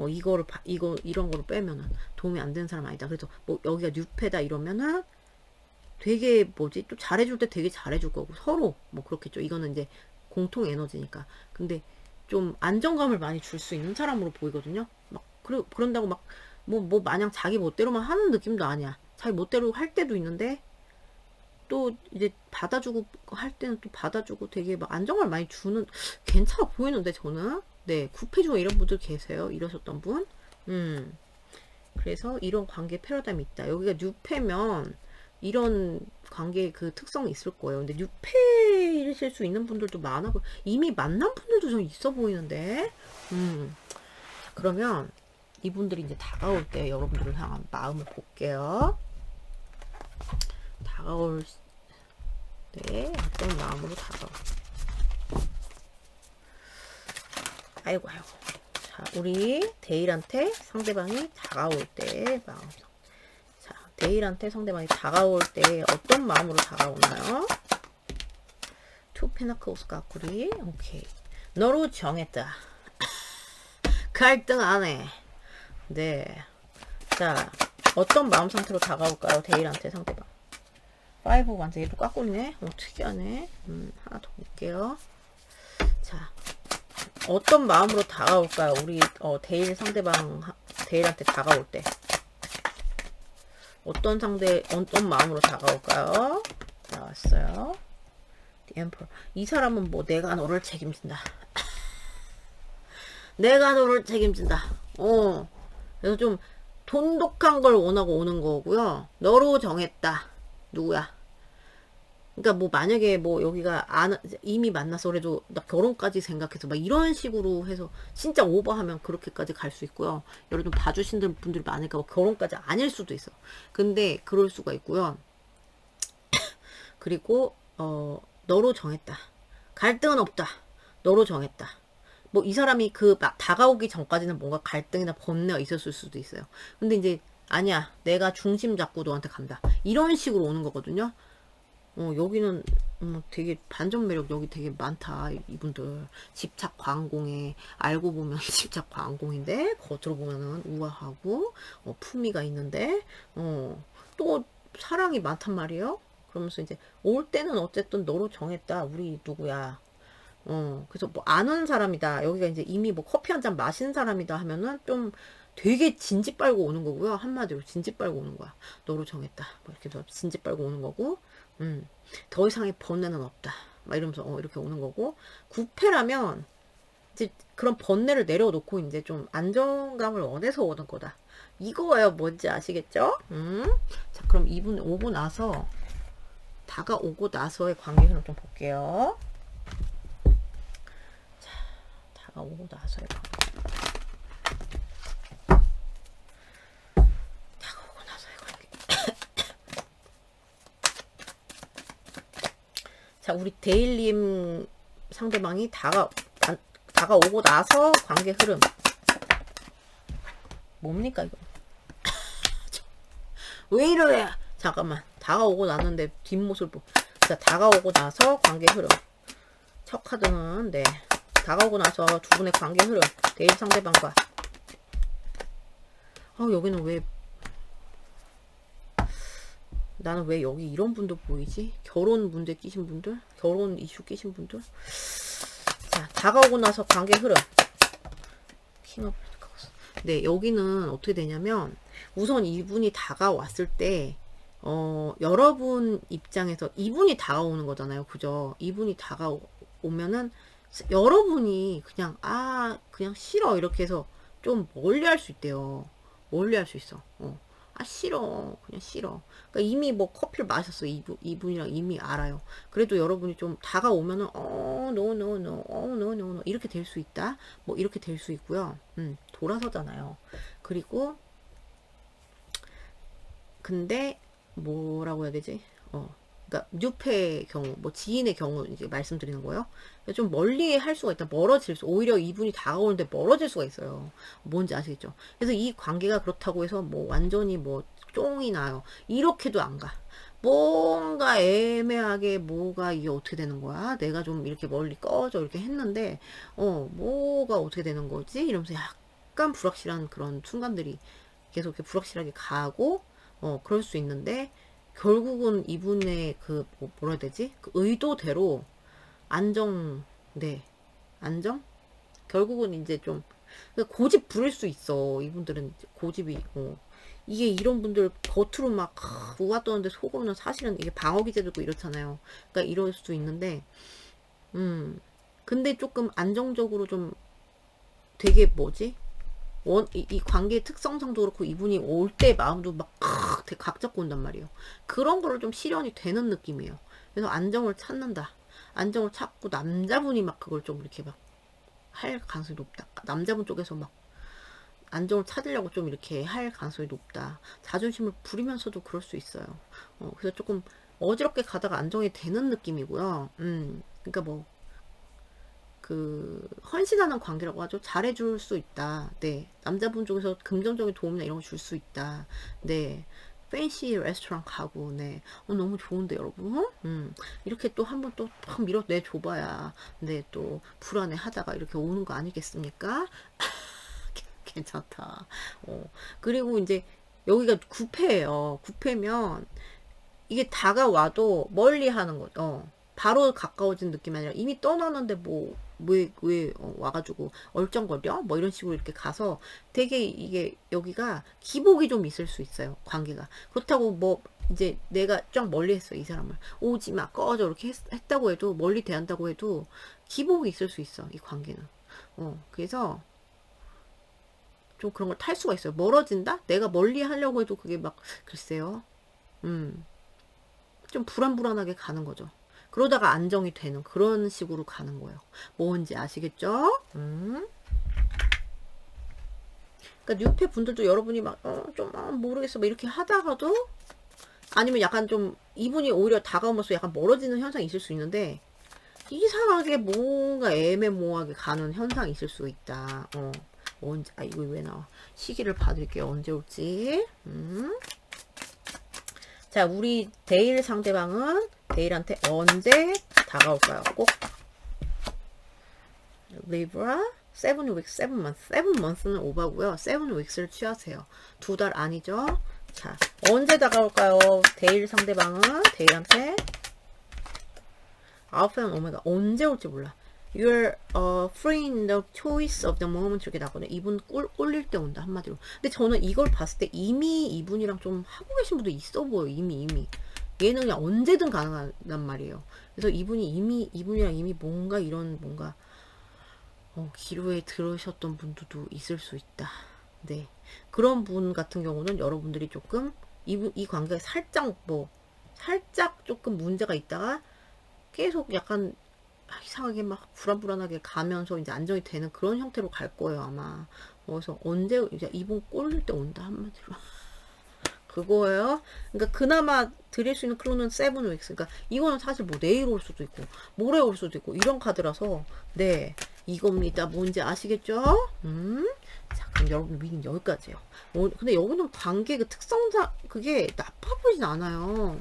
이런 거를 빼면은 도움이 안 되는 사람 아니다. 그래서 뭐 여기가 뉴페다 이러면은 되게 뭐지 또 잘해줄 때 되게 잘해줄 거고 서로 뭐 그렇겠죠. 이거는 이제 공통 에너지니까. 근데 좀 안정감을 많이 줄 수 있는 사람으로 보이거든요. 막 그런다고 막 뭐 마냥 자기 멋대로만 하는 느낌도 아니야. 자기 멋대로 할 때도 있는데 또 이제 받아주고 할 때는 또 받아주고 되게 막 안정감을 많이 주는 괜찮아 보이는데 저는 네 구패 중에 이런 분들 계세요. 이러셨던 분. 그래서 이런 관계 패러다임이 있다. 여기가 뉴패면 이런 관계 그 특성이 있을 거예요. 근데 뉴패이실 수 있는 분들도 많아. 이미 만난 분들도 좀 있어 보이는데. 자, 그러면 이분들이 이제 다가올 때 여러분들을 향한 마음을 볼게요. 다가올 때 어떤 마음으로 다가올. 아이고. 자, 우리 데일한테 상대방이 다가올 때 마음. 자, 데일한테 상대방이 다가올 때 어떤 마음으로 다가오나요? 투 페나클스 까꾸리. 오케이. 너로 정했다. 갈등 안 해. 네. 자, 어떤 마음 상태로 다가올까요? 데일한테 상대방. 5 완전 얘도 까꾸리네. 특이하네. 하나 더 볼게요. 자, 어떤 마음으로 다가올까요? 우리 데일 상대방 데일한테 다가올 때 어떤 마음으로 다가올까요? 나왔어요. The Emperor. 이 사람은 뭐 내가 너를 책임진다. 내가 너를 책임진다. 그래서 좀 돈독한 걸 원하고 오는 거고요. 너로 정했다. 누구야? 그러니까 뭐 만약에 뭐 여기가 이미 만나서 그래도 나 결혼까지 생각해서 막 이런 식으로 해서 진짜 오버하면 그렇게까지 갈 수 있고요. 여러분 봐주신 분들이 많으니까 뭐 결혼까지 아닐 수도 있어. 근데 그럴 수가 있고요. 그리고 너로 정했다. 갈등은 없다. 너로 정했다. 뭐 이 사람이 막 다가오기 전까지는 뭔가 갈등이나 번뇌가 있었을 수도 있어요. 근데 이제 아니야. 내가 중심 잡고 너한테 간다. 이런 식으로 오는 거거든요. 여기는 되게 반전 매력 여기 되게 많다. 이분들 집착 광공에 알고 보면 집착 광공인데 겉으로 보면은 우아하고 품위가 있는데 또 사랑이 많단 말이에요. 그러면서 이제 올 때는 어쨌든 너로 정했다. 우리 누구야. 그래서 뭐 아는 사람이다. 여기가 이제 이미 뭐 커피 한 잔 마신 사람이다 하면은 좀 되게 진지 빨고 오는 거고요. 한마디로 진지 빨고 오는 거야. 너로 정했다. 뭐 이렇게 진지 빨고 오는 거고. 더 이상의 번뇌는 없다. 막 이러면서 이렇게 오는 거고. 구패라면 이제 그런 번뇌를 내려놓고 이제 좀 안정감을 원해서 오는 거다. 이거예요. 뭔지 아시겠죠? 자, 그럼 이분 오고 나서 다가오고 나서의 관계 흐름 좀 볼게요. 자, 다가오고 나서의 관계. 자, 우리 데일님 상대방이 다가오고 나서 관계 흐름. 뭡니까, 이거? 왜 이래? 잠깐만. 다가오고 나는데 뒷모습을 자, 다가오고 나서 관계 흐름. 첫 카드는, 네. 다가오고 나서 두 분의 관계 흐름. 데일 상대방과. 여기는 왜, 나는 왜 여기 이런 분도 보이지? 결혼 문제 끼신 분들? 결혼 이슈 끼신 분들? 자, 다가오고 나서 관계 흐름. 킹 오브 pentacles. 네, 여기는 어떻게 되냐면, 우선 이분이 다가왔을 때, 여러분 입장에서 이분이 다가오는 거잖아요. 그죠? 이분이 다가오면은 여러분이 그냥, 그냥 싫어. 이렇게 해서 좀 멀리 할 수 있대요. 멀리 할 수 있어. 싫어. 그냥 싫어. 그러니까 이미 뭐 커피를 마셨어. 이분이랑 이미 알아요. 그래도 여러분이 좀 다가오면은, no, no, no, no, no, no. 이렇게 될 수 있다. 뭐, 이렇게 될 수 있고요. 돌아서잖아요. 그리고, 근데, 뭐라고 해야 되지? 그러니까 뉴페의 경우, 뭐 지인의 경우 이제 말씀드리는 거예요. 좀 멀리 할 수가 있다. 오히려 이분이 다가오는데 멀어질 수가 있어요. 뭔지 아시겠죠? 그래서 이 관계가 그렇다고 해서 뭐 완전히 뭐 쫑이 나요. 이렇게도 안 가. 뭔가 애매하게 뭐가 이게 어떻게 되는 거야? 내가 좀 이렇게 멀리 꺼져 이렇게 했는데 뭐가 어떻게 되는 거지? 이러면서 약간 불확실한 그런 순간들이 계속 이렇게 불확실하게 가고 그럴 수 있는데 결국은 이분의 그 뭐라 해야 되지? 그 의도대로 안정, 네, 안정? 결국은 이제 좀 고집 부릴 수 있어. 이분들은 고집이 이게 이런 분들 겉으로 막 우와 떠는데 속으로는 사실은 이게 방어 기제 들고 이렇잖아요. 그러니까 이럴 수 있는데 근데 조금 안정적으로 좀 되게 뭐지? 이 관계의 특성상도 그렇고 이분이 올 때 마음도 막 되게 각 잡고 온단 말이에요. 그런 거를 좀 실현이 되는 느낌이에요. 그래서 안정을 찾는다. 안정을 찾고 남자분이 막 그걸 좀 이렇게 막 할 가능성이 높다. 남자분 쪽에서 막 안정을 찾으려고 좀 이렇게 할 가능성이 높다. 자존심을 부리면서도 그럴 수 있어요. 그래서 조금 어지럽게 가다가 안정이 되는 느낌이고요. 그러니까 뭐 그 헌신하는 관계라고 하죠. 잘해줄 수 있다. 네, 남자분 쪽에서 긍정적인 도움이나 이런 거 줄 수 있다. 네, 팬시 레스토랑 가고, 네, 너무 좋은데 여러분. 이렇게 또 한번 또 밀어내 줘봐야, 네, 또 불안해 하다가 이렇게 오는 거 아니겠습니까? 괜찮다. 그리고 이제 여기가 구패예요. 구패면 이게 다가와도 멀리 하는 거죠. 바로 가까워진 느낌이 아니라 이미 떠나는데 뭐, 왜, 와가지고 얼쩡거려? 뭐 이런 식으로 이렇게 가서 되게 이게 여기가 기복이 좀 있을 수 있어요. 관계가. 그렇다고 뭐, 이제 내가 쫙 멀리 했어. 이 사람을. 오지 마, 꺼져. 이렇게 했다고 해도, 멀리 대한다고 해도 기복이 있을 수 있어. 이 관계는. 그래서 좀 그런 걸 탈 수가 있어요. 멀어진다? 내가 멀리 하려고 해도 그게 막, 글쎄요. 좀 불안불안하게 가는 거죠. 그러다가 안정이 되는 그런 식으로 가는 거예요. 뭔지 아시겠죠? 그러니까 뉴페 분들도 여러분이 막 좀 모르겠어 막 이렇게 하다가도 아니면 약간 좀 이분이 오히려 다가오면서 약간 멀어지는 현상이 있을 수 있는데 이상하게 뭔가 애매모호하게 가는 현상이 있을 수 있다. 언제 이거 왜 나와? 시기를 봐드릴게요. 언제 올지. 자, 우리 데일 상대방은 데일한테 언제 다가올까요? 꼭 리브라 7 weeks, 7 months. 7 months는 오바고요. 7 weeks를 취하세요. 2달 아니죠? 자, 언제 다가올까요? 데일 상대방은 데일한테 아웃fen 오메가 언제 올지 몰라. You're free in the choice of the moment 이렇게 나거든요. 이분 꼴릴 때 온다 한마디로. 근데 저는 이걸 봤을 때 이미 이분이랑 좀 하고 계신 분도 있어 보여. 이미 얘는 그냥 언제든 가능하단 말이에요. 그래서 이분이랑 이미 뭔가 이런 뭔가 기로에 들으셨던 분들도 있을 수 있다. 네, 그런 분 같은 경우는 여러분들이 조금 이 관계가 살짝 조금 문제가 있다가 계속 약간 이상하게 막 불안불안하게 가면서 이제 안정이 되는 그런 형태로 갈 거예요 아마. 그래서 언제 이제 이분 꼴릴 때 온다 한마디로 그거예요. 그러니까 그나마 드릴 수 있는 클로는 7 weeks. 그러니까 이거는 사실 뭐 내일 올 수도 있고 모레 올 수도 있고 이런 카드라서 네, 이겁니다. 뭔지 아시겠죠? 자, 그럼 여러분 미는 여기까지예요. 근데 여기는 관계 그 특성상 그게 나빠 보이진 않아요.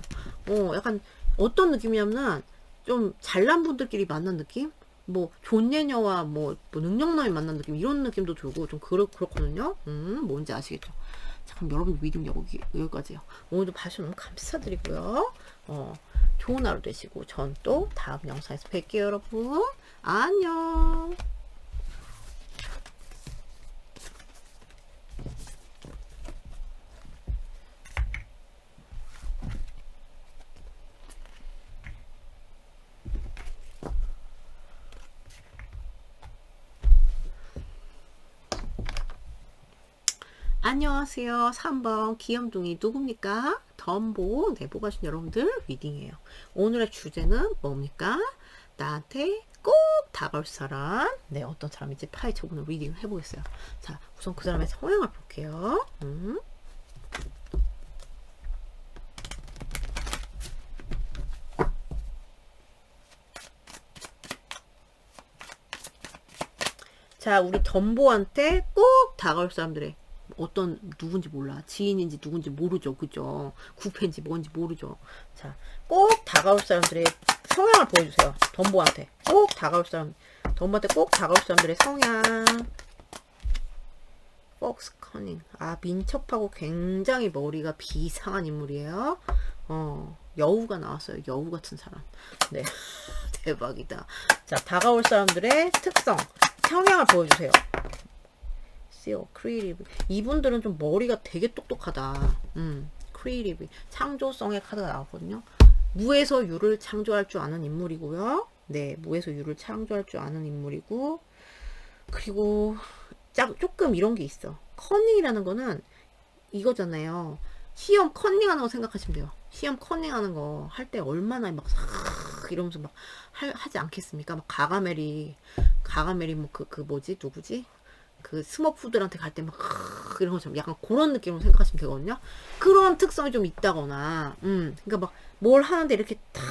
약간 어떤 느낌이냐면 좀 잘난 분들끼리 만난 느낌? 뭐 존예녀와 뭐 능력남이 만난 느낌 이런 느낌도 들고 좀 그렇거든요. 뭔지 아시겠죠? 자, 그럼 여러분 믿음 여기까지요. 오늘도 봐주셔서 너무 감사드리고요. 좋은 하루 되시고 전 또 다음 영상에서 뵐게요 여러분. 안녕. 안녕하세요. 3번 귀염둥이 누굽니까? 덤보 내보 가신 여러분들 리딩이에요. 오늘의 주제는 뭡니까? 나한테 꼭 다가올 사람. 네, 어떤 사람인지 파헤쳐 보는 리딩을 해보겠어요. 자, 우선 그 사람의 성향을 볼게요. 자, 우리 덤보한테 꼭 다가올 사람들의 어떤 누군지 몰라. 지인인지 누군지 모르죠. 그죠? 구패인지 뭔지 모르죠. 자, 꼭 다가올 사람들의 성향을 보여주세요. 덤보한테 꼭 다가올 사람, 덤보한테 꼭 다가올 사람들의 성향. 폭스 커닝. 아, 민첩하고 굉장히 머리가 비상한 인물이에요. 여우가 나왔어요. 여우 같은 사람. 네. 대박이다. 자, 다가올 사람들의 특성, 성향을 보여주세요. 크리에이티브. 이분들은 좀 머리가 되게 똑똑하다. 크리에이티브. 창조성의 카드가 나왔거든요. 무에서 유를 창조할 줄 아는 인물이고요. 네, 무에서 유를 창조할 줄 아는 인물이고, 그리고 조금 이런 게 있어. 커닝이라는 거는 이거잖아요. 시험 커닝하는 거 생각하시면 돼요. 시험 커닝하는 거 할 때 얼마나 막 이러면서 막 하지 않겠습니까? 막 가가메리 뭐 그 뭐지 누구지? 그 스머프들한테 갈 때 막 이런 것처럼 약간 그런 느낌으로 생각하시면 되거든요. 그런 특성이 좀 있다거나, 그러니까 막 뭘 하는데 이렇게 탁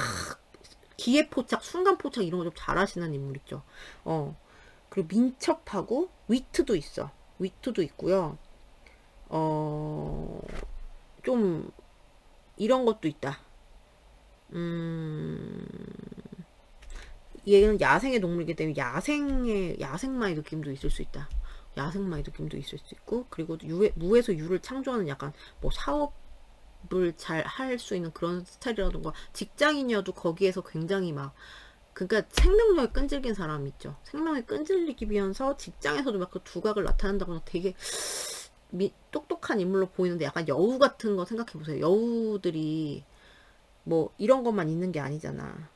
기회 포착, 순간 포착 이런 거 좀 잘하시는 인물 있죠. 그리고 민첩하고 위트도 있어. 위트도 있고요. 좀 이런 것도 있다. 얘는 야생의 동물이기 때문에 야생마의 느낌도 있을 수 있다. 야생마의 느낌도 있을 수 있고, 그리고 무에서 유를 창조하는 약간 뭐 사업을 잘 할 수 있는 그런 스타일이라던가, 직장인이어도 거기에서 굉장히 막, 그러니까 생명력이 끈질긴 사람 있죠. 생명이 끈질리기 위해서 직장에서도 막 그 두각을 나타낸다거나 되게 똑똑한 인물로 보이는데, 약간 여우 같은 거 생각해 보세요. 여우들이 뭐 이런 것만 있는 게 아니잖아.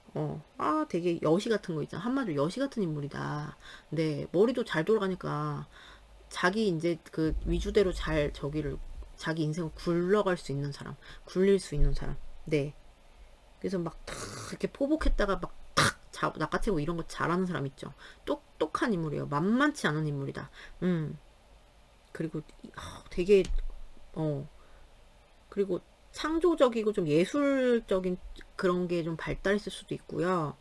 되게 여시 같은 거 있잖아. 한마디로 여시 같은 인물이다. 네, 머리도 잘 돌아가니까 자기 이제 그 위주대로 잘 자기 인생을 굴러갈 수 있는 사람, 굴릴 수 있는 사람. 네. 그래서 막 탁 이렇게 포복했다가 막탁 낚아채고 이런 거 잘하는 사람 있죠. 똑똑한 인물이에요. 만만치 않은 인물이다. 그리고 되게 그리고 창조적이고 좀 예술적인 그런 게 좀 발달했을 수도 있고요.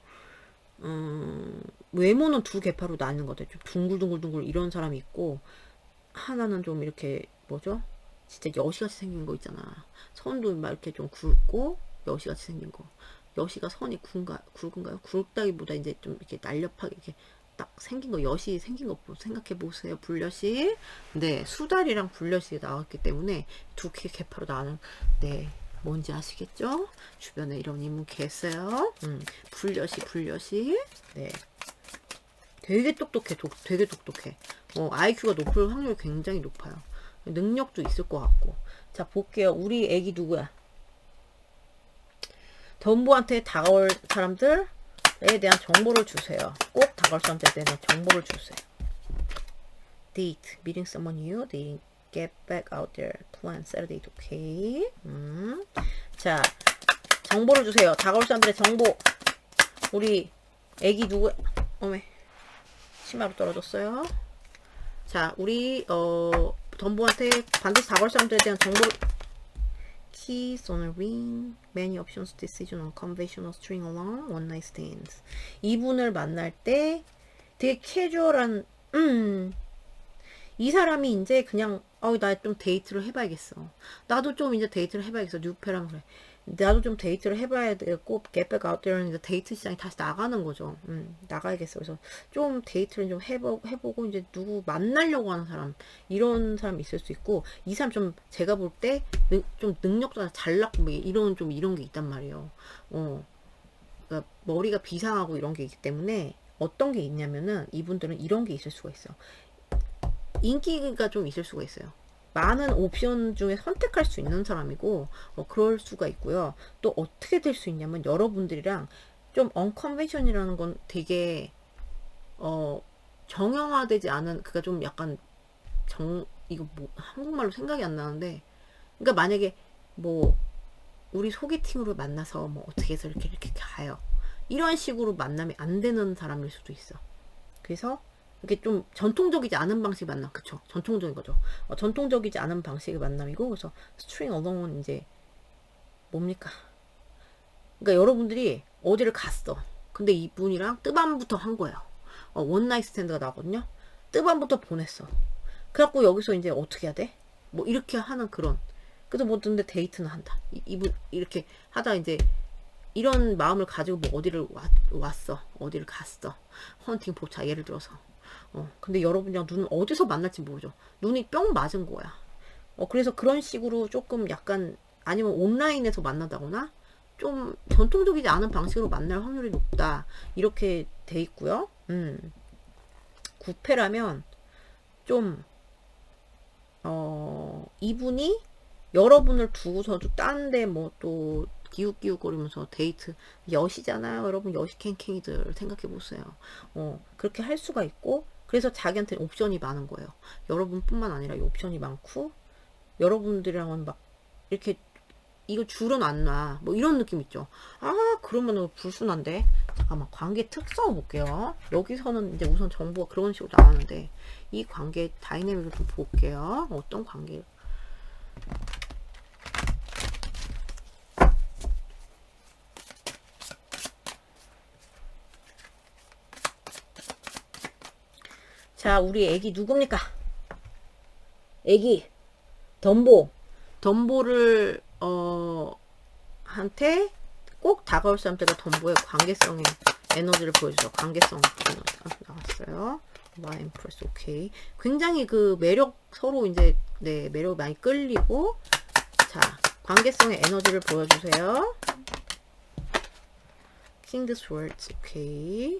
외모는 두 계파로 나뉘는 것 같아요. 좀 둥글둥글둥글 이런 사람이 있고, 하나는 좀 이렇게 뭐죠? 진짜 여시같이 생긴 거 있잖아. 선도 막 이렇게 좀 굵고 여시같이 생긴 거. 여시가 선이 굵은가요? 굵다기보다 이제 좀 이렇게 날렵하게 이렇게 딱 생긴 거, 여시 생긴 거 생각해 보세요. 불려시. 네, 수달이랑 불려시 나왔기 때문에 두 개 계파로 나는, 네, 뭔지 아시겠죠? 주변에 이런 인물 계세요. 불려시. 네. 되게 똑똑해. 되게 똑똑해. IQ가 높을 확률이 굉장히 높아요. 능력도 있을 것 같고. 자, 볼게요. 우리 애기 누구야? 덤보한테 다가올 사람들에 대한 정보를 주세요. 꼭 다가올 사람들에 대한 정보를 주세요. Date. Meeting someone new. Dating. Get back out there. Plan. Set a date. Okay. 자, 정보를 주세요. 다가올 사람들의 정보. 우리 애기 누구야? 어메. 치마로 떨어졌어요. 자, 우리 덤보한테 반드시 다가올 사람들에 대한 정보를. Keys on a ring, many options, decision on conventional string along, one night stands. 이분을 만날 때 되게 캐주얼한, 이 사람이 이제 그냥, 나 좀 데이트를 해봐야겠어. 나도 좀 이제 데이트를 해봐야겠어. 뉴페랑 그래. 나도 좀 데이트를 해봐야 되고, get back out there는 이제 데이트 시장에 다시 나가는 거죠. 나가야겠어. 그래서 좀 데이트를 좀 해보고, 이제 누구 만나려고 하는 사람, 이런 사람이 있을 수 있고, 이 사람 좀 제가 볼 때 좀 능력도 잘났고, 뭐 이런 게 있단 말이에요. 그러니까 머리가 비상하고 이런 게 있기 때문에 어떤 게 있냐면은 이분들은 이런 게 있을 수가 있어. 인기가 좀 있을 수가 있어요. 많은 옵션 중에 선택할 수 있는 사람이고, 그럴 수가 있고요. 또 어떻게 될 수 있냐면, 여러분들이랑 좀 언컨벤션이라는 건 되게 정형화되지 않은, 그니까 좀 약간 이거 뭐 한국말로 생각이 안 나는데, 그러니까 만약에 뭐 우리 소개팅으로 만나서 뭐 어떻게 해서 이렇게 가요. 이런 식으로 만남이 안 되는 사람일 수도 있어. 그래서 이렇게 좀 전통적이지 않은 방식 만남, 그쵸? 전통적인 거죠. 전통적이지 않은 방식의 만남이고, 그래서 string along은 이제 뭡니까? 그러니까 여러분들이 어디를 갔어. 근데 이분이랑 뜨밤부터 한 거예요. 원나잇 스탠드가 나거든요. 뜨밤부터 보냈어. 그래갖고 여기서 이제 어떻게 해야 돼? 뭐 이렇게 하는 그런. 그래서 뭐 근데 데이트는 한다. 이분 이렇게 하다 이제 이런 마음을 가지고 뭐 어디를 왔어. 어디를 갔어. 헌팅 포차 예를 들어서. 근데 여러분이랑 눈은 어디서 만날지 모르죠. 눈이 뿅 맞은 거야. 그래서 그런 식으로 조금 약간 아니면 온라인에서 만나다거나 좀 전통적이지 않은 방식으로 만날 확률이 높다. 이렇게 돼 있고요. 구패라면 좀 이분이 여러분을 두고서도 딴데 뭐 또 기웃기웃거리면서 데이트 여시잖아요. 여러분 여시 캥캥이들 생각해보세요. 그렇게 할 수가 있고 그래서 자기한테 옵션이 많은 거예요. 여러분뿐만 아니라 옵션이 많고 여러분들이랑은 막 이렇게 이거 줄은 안 놔. 뭐 이런 느낌 있죠. 그러면은 불순한데. 잠깐만 관계 특성 볼게요. 여기서는 이제 우선 정보가 그런 식으로 나왔는데 이 관계 다이내믹을 좀 볼게요. 어떤 관계? 자, 우리 애기 누굽니까? 애기 덤보를 한테 꼭 다가올 사람들과 덤보의 관계성의 에너지를 보여주죠. 관계성 에너지 나왔어요. 와 엠프레스 오케이. 굉장히 그 매력 서로 이제 네 매력 많이 끌리고 자 관계성의 에너지를 보여주세요. 킹드 스월드 오케이.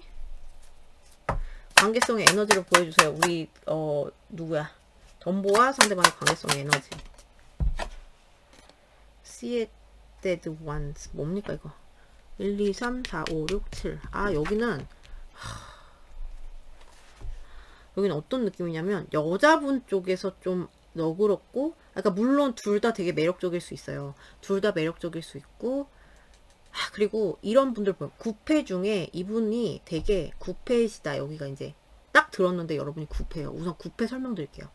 관계성의 에너지를 보여주세요. 우리 누구야? 덤보와 상대방의 관계성의 에너지. Seated ones 뭡니까 이거? 1, 2, 3, 4, 5, 6, 7. 여기는 어떤 느낌이냐면 여자분 쪽에서 좀 너그럽고 그러니까 물론 둘 다 되게 매력적일 수 있어요. 둘 다 매력적일 수 있고 그리고 이런 분들 보면 구패 중에 이분이 되게 구패시다. 여기가 이제 딱 들었는데 여러분이 구패예요. 우선 구패 설명드릴게요.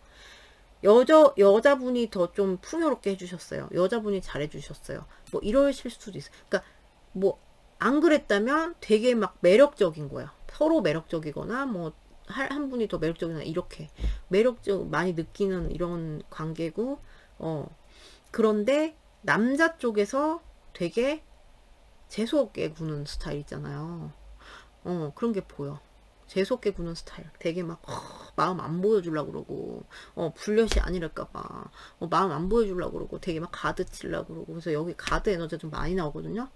여자분이 더 좀 풍요롭게 해주셨어요. 여자분이 잘해주셨어요. 뭐 이러실 수도 있어요. 그러니까 뭐 안 그랬다면 되게 막 매력적인 거야. 서로 매력적이거나 뭐 한 분이 더 매력적이나 이렇게 매력적 많이 느끼는 이런 관계고 그런데 남자 쪽에서 되게 재수없게 구는 스타일 있잖아요. 그런 게 보여. 재수없게 구는 스타일. 되게 막 마음 안 보여주려고 그러고 불려시 아니랄까봐 마음 안 보여주려고 그러고 되게 막 가드 치려고 그러고 그래서 여기 가드 에너지가 좀 많이 나오거든요.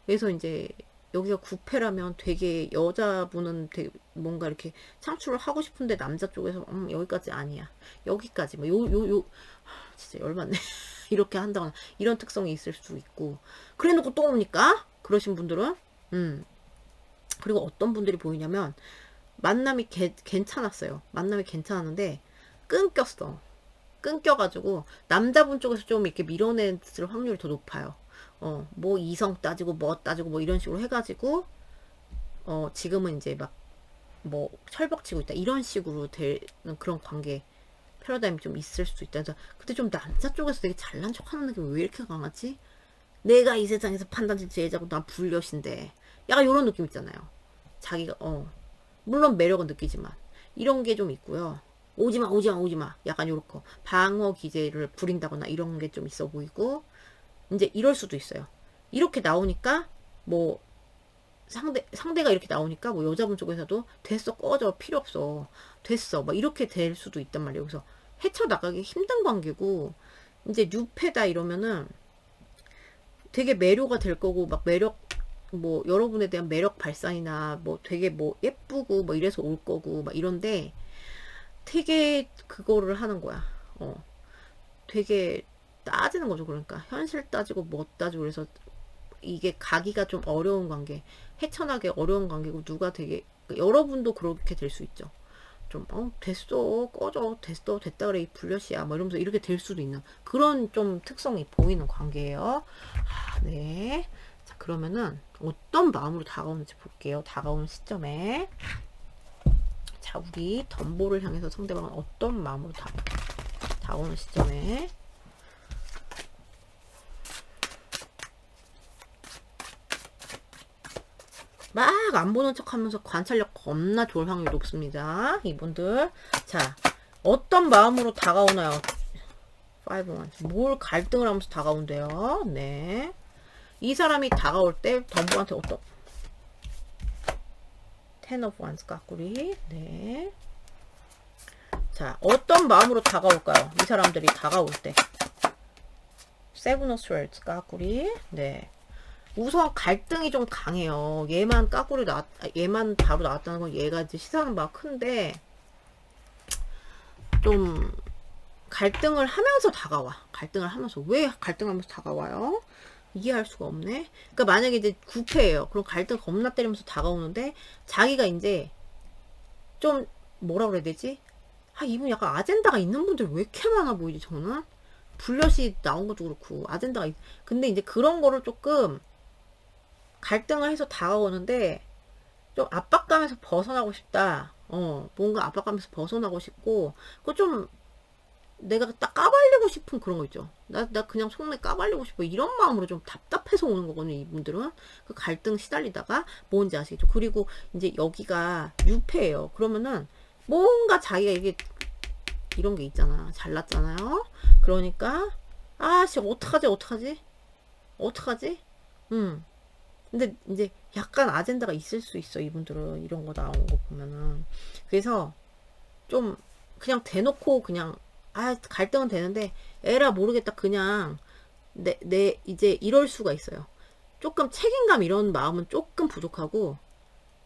그래서 이제 여기가 구패라면 되게 여자분은 되게 뭔가 이렇게 창출을 하고 싶은데 남자 쪽에서 여기까지 아니야. 여기까지 뭐 진짜 열받네. 이렇게 한다거나 이런 특성이 있을 수 있고 그래 놓고 또 오니까 그러신 분들은 그리고 어떤 분들이 보이냐면 만남이 괜찮았어요. 만남이 괜찮았는데 끊겼어. 끊겨가지고 남자분 쪽에서 좀 이렇게 밀어냈을 확률이 더 높아요. 뭐 이성 따지고 뭐 따지고 뭐 이런 식으로 해가지고 지금은 이제 막 뭐 철벽치고 있다 이런 식으로 되는 그런 관계 패러다임이 좀 있을 수 있다. 그래서 근데 좀 남자 쪽에서 되게 잘난 척하는 느낌이 왜 이렇게 강하지? 내가 이 세상에서 판단질 제자고 난 불려신데 약간 이런 느낌 있잖아요. 자기가 물론 매력은 느끼지만 이런 게 좀 있고요. 오지마 오지마 오지마 약간 요렇게 방어 기제를 부린다거나 이런 게 좀 있어 보이고 이제 이럴 수도 있어요. 이렇게 나오니까 뭐 상대가 이렇게 나오니까 뭐 여자분 쪽에서도 됐어 꺼져 필요 없어 됐어 막 이렇게 될 수도 있단 말이에요. 그래서 헤쳐나가기 힘든 관계고 이제 뉴페다 이러면은 되게 매료가 될 거고 막 매력 뭐 여러분에 대한 매력 발산이나 뭐 되게 뭐 예쁘고 뭐 이래서 올 거고 막 이런데 되게 그거를 하는 거야. 되게 따지는 거죠. 그러니까 현실 따지고 뭐 따지고 그래서 이게 가기가 좀 어려운 관계, 헤쳐나기 어려운 관계고 누가 되게 여러분도 그렇게 될 수 있죠. 좀 됐어 꺼져 됐어 됐다 그래 이 불려시야 뭐 이러면서 이렇게 될 수도 있는 그런 좀 특성이 보이는 관계예요. 네. 자 그러면은 어떤 마음으로 다가오는지 볼게요. 다가오는 시점에 자 우리 덤보를 향해서 상대방은 어떤 마음으로 다가오는 시점에 막 안 보는 척 하면서 관찰력 겁나 좋을 확률이 높습니다. 이분들. 자, 어떤 마음으로 다가오나요? 5원. 뭘 갈등을 하면서 다가온대요. 네. 이 사람이 다가올 때 덤보한테 어떤 10 of Wands 까꾸리. 네. 자, 어떤 마음으로 다가올까요? 이 사람들이 다가올 때. 7 of Swords 까꾸리. 네. 우선 갈등이 좀 강해요. 얘만 까꾸리 얘만 바로 나왔다는 건 얘가 이제 시사하는 바가 큰데, 좀, 갈등을 하면서 다가와. 갈등을 하면서. 왜 갈등하면서 다가와요? 이해할 수가 없네. 그러니까 만약에 이제 구패예요. 그럼 갈등 겁나 때리면서 다가오는데, 자기가 이제, 좀, 뭐라 그래야 되지? 이분 약간 아젠다가 있는 분들 왜 이렇게 많아 보이지, 저는? 불려시 나온 것도 그렇고, 근데 이제 그런 거를 조금, 갈등을 해서 다가오는데 좀 압박감에서 벗어나고 싶다. 뭔가 압박감에서 벗어나고 싶고 그 좀 내가 딱 까발리고 싶은 그런 거 있죠. 나 그냥 속내 까발리고 싶어. 이런 마음으로 좀 답답해서 오는 거거든요. 이분들은 그 갈등 시달리다가 뭔지 아시겠죠? 그리고 이제 여기가 유패예요. 그러면은 뭔가 자기가 이게 이런 게 있잖아. 잘났잖아요. 그러니까 씨 어떡하지? 근데 이제 약간 아젠다가 있을 수 있어. 이분들은 이런 거 나온 거 보면은. 그래서 좀 그냥 대놓고 그냥 갈등은 되는데 에라 모르겠다 그냥 내 이제 이럴 수가 있어요. 조금 책임감 이런 마음은 조금 부족하고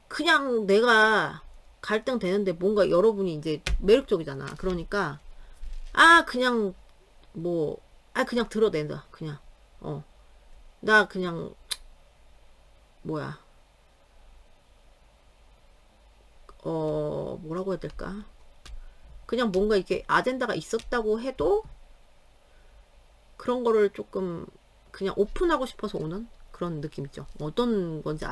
그냥 내가 갈등 되는데 뭔가 여러분이 이제 매력적이잖아. 그러니까 그냥 뭐 그냥 들어낸다. 그냥 나 그냥 뭐야 뭐라고 해야 될까? 그냥 뭔가 이게 아젠다가 있었다고 해도 그런 거를 조금 그냥 오픈하고 싶어서 오는 그런 느낌 있죠. 어떤 건지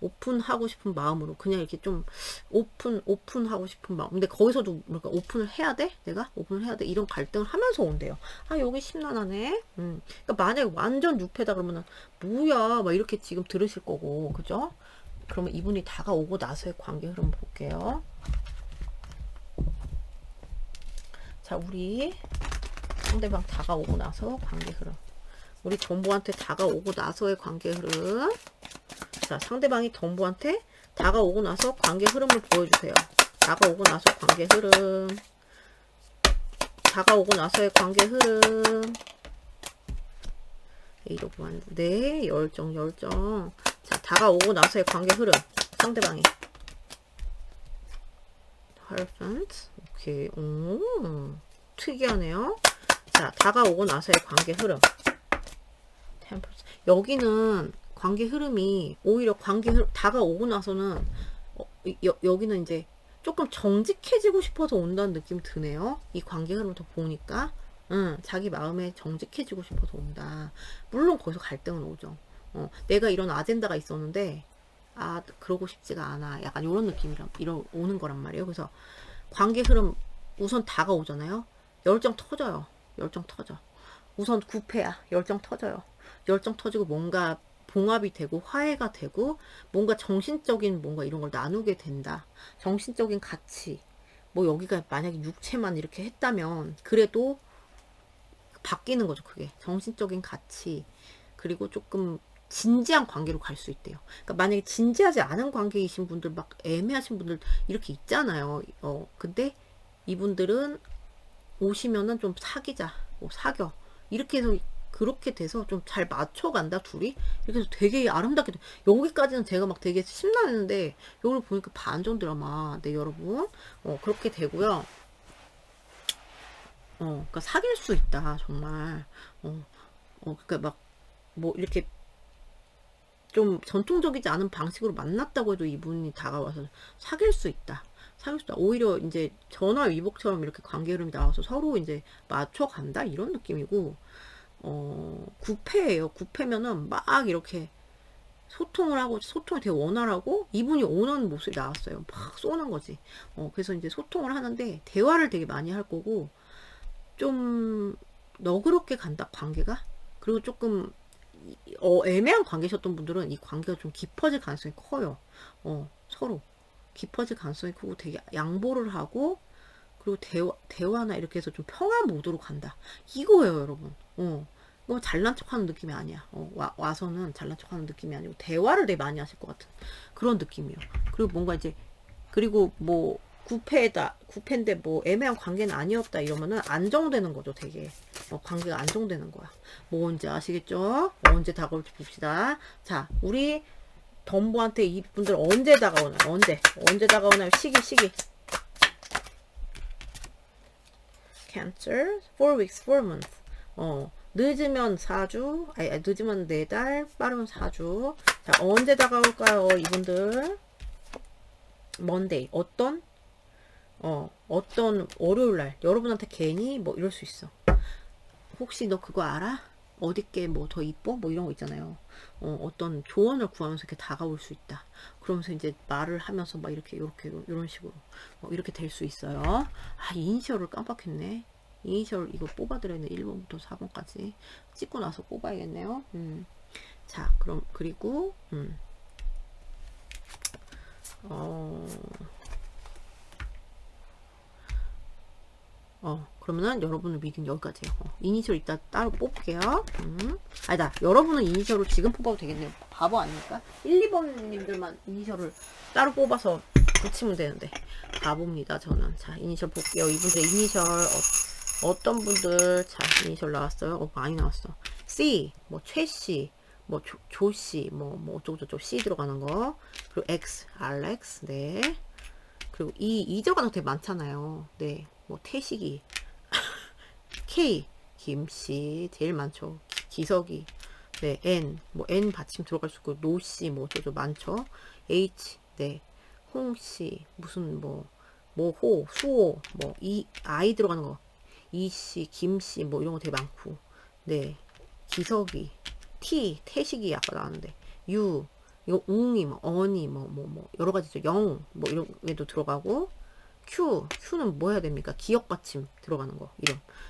오픈하고 싶은 마음으로 그냥 이렇게 좀 오픈하고 싶은 마음. 근데 거기서도 뭔가 오픈을 해야 돼? 내가 오픈을 해야 돼? 이런 갈등을 하면서 온대요. 여기 심란하네. 그러니까 만약에 완전 유패다 그러면은 뭐야 막 이렇게 지금 들으실 거고, 그죠? 그러면 이분이 다가오고 나서의 관계 흐름 볼게요. 자, 우리 상대방 다가오고 나서 관계 흐름. 우리 덤보한테 다가오고 나서의 관계 흐름. 자, 상대방이 덤보한테 다가오고 나서 관계 흐름을 보여주세요. 다가오고 나서 관계 흐름. 다가오고 나서의 관계 흐름. 이러고 네, 열정. 자, 다가오고 나서의 관계 흐름. 상대방이. Hierophant. 오케이. 특이하네요. 자, 다가오고 나서의 관계 흐름. 여기는 관계 흐름이 오히려 다가오고 나서는 여기는 이제 조금 정직해지고 싶어서 온다는 느낌이 드네요. 이 관계 흐름을 더 보니까 자기 마음에 정직해지고 싶어서 온다. 물론 거기서 갈등은 오죠. 내가 이런 아젠다가 있었는데 그러고 싶지가 않아. 약간 이런 느낌이랑 오는 거란 말이에요. 그래서 관계 흐름 우선 다가오잖아요. 열정 터져요. 우선 구패야. 열정 터져요. 열정 터지고 뭔가 봉합이 되고 화해가 되고 뭔가 정신적인 뭔가 이런 걸 나누게 된다. 정신적인 가치. 뭐 여기가 만약에 육체만 이렇게 했다면 그래도 바뀌는 거죠. 그게 정신적인 가치. 그리고 조금 진지한 관계로 갈 수 있대요. 그러니까 만약에 진지하지 않은 관계이신 분들 막 애매하신 분들 이렇게 있잖아요. 근데 이분들은 오시면은 좀 사귀자. 사겨. 이렇게 해서 그렇게 돼서 좀 잘 맞춰간다 둘이. 이렇게 해서 되게 아름답게 돼. 여기까지는 제가 막 되게 심란했는데 여기를 보니까 반전 드라마. 네, 여러분. 그렇게 되고요. 그러니까 사귈 수 있다 정말. 그러니까 막 뭐 이렇게 좀 전통적이지 않은 방식으로 만났다고 해도 이분이 다가와서 사귈 수 있다. 사귈 수 있다. 오히려 이제 전화 위복처럼 이렇게 관계 흐름이 나와서 서로 이제 맞춰간다 이런 느낌이고, 구패예요. 구패면은 막 이렇게 소통을 하고 소통이 되게 원활하고 이분이 오는 모습이 나왔어요. 막 쏘는 거지. 그래서 이제 소통을 하는데 대화를 되게 많이 할 거고 좀 너그럽게 간다 관계가. 그리고 조금 애매한 관계셨던 분들은 이 관계가 좀 깊어질 가능성이 커요. 서로 깊어질 가능성이 크고 되게 양보를 하고 그리고 대화나 이렇게 해서 좀 평화 모드로 간다. 이거예요, 여러분. 이거 잘난 척하는 느낌이 아니야. 와서는 잘난 척하는 느낌이 아니고 대화를 되게 많이 하실 것 같은 그런 느낌이에요. 그리고 뭔가 이제 그리고 뭐 구패인데 뭐 애매한 관계는 아니었다 이러면은 안정되는 거죠. 되게 관계가 안정되는 거야. 뭔지 아시겠죠? 언제 다가올지 봅시다. 자, 우리 덤보한테 이분들 언제 다가오나요? 언제 다가오나요? 시기 Cancer 4 weeks 4 months. 늦으면 4주, 늦으면 4달, 빠르면 4주. 자, 언제 다가올까요, 이분들? Monday. 어떤 월요일 날 여러분한테 괜히 뭐 이럴 수 있어. 혹시 너 그거 알아? 어디께 뭐 더 이뻐? 뭐 이런 거 있잖아요. 어떤 조언을 구하면서 이렇게 다가올 수 있다. 그러면서 이제 말을 하면서 막 이렇게 이런 식으로 이렇게 될 수 있어요. 아, 이니셜을 깜빡했네. 이니셜 이거 뽑아드렸네. 1번부터 4번까지 찍고 나서 뽑아야겠네요. 자, 그럼 그리고 그러면은 여러분의 미팅 여기까지예요. 이니셜 이따 따로 뽑을게요. 아니다. 여러분은 이니셜을 지금 뽑아도 되겠네요. 바보 아닙니까? 1, 2번님들만 이니셜을 따로 뽑아서 붙이면 되는데 바보입니다. 저는. 자, 이니셜 볼게요. 이분들 이니셜 어떤 분들 자, 이니셜 나왔어요? 많이 나왔어. C, 뭐 최씨, 뭐 조씨, 뭐 어쩌고저쩌고 C 들어가는 거. 그리고 X, 알렉스, 네. 그리고 이저가 되게 많잖아요. 네. 뭐 태식이 K 김씨 제일 많죠. 기석이 네 N 뭐 N 받침 들어갈 수 있고 노씨 뭐 어쩌죠 많죠. H 네 홍씨 무슨 호 수호 뭐 이 I 들어가는 거 이씨 김씨 뭐 이런 거 되게 많고 네 기석이 T 태식이 아까 나왔는데 U 이거 웅이 뭐 언이 뭐 여러 가지죠. 영 뭐 이런 게도 들어가고 Q는 뭐 해야 됩니까? 기억 받침 들어가는 거.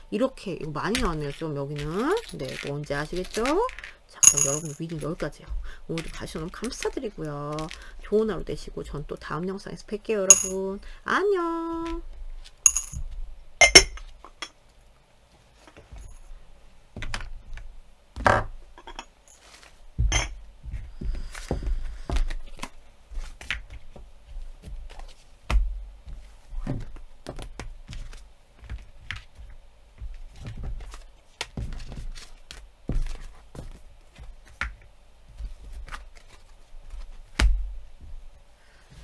이렇게, 이거 많이 나왔네요. 좀 여기는. 네, 뭔지 아시겠죠? 자, 그럼 여러분 리딩 여기까지요. 오늘도 봐주셔서 너무 감사드리고요. 좋은 하루 되시고, 전 또 다음 영상에서 뵐게요, 여러분. 안녕!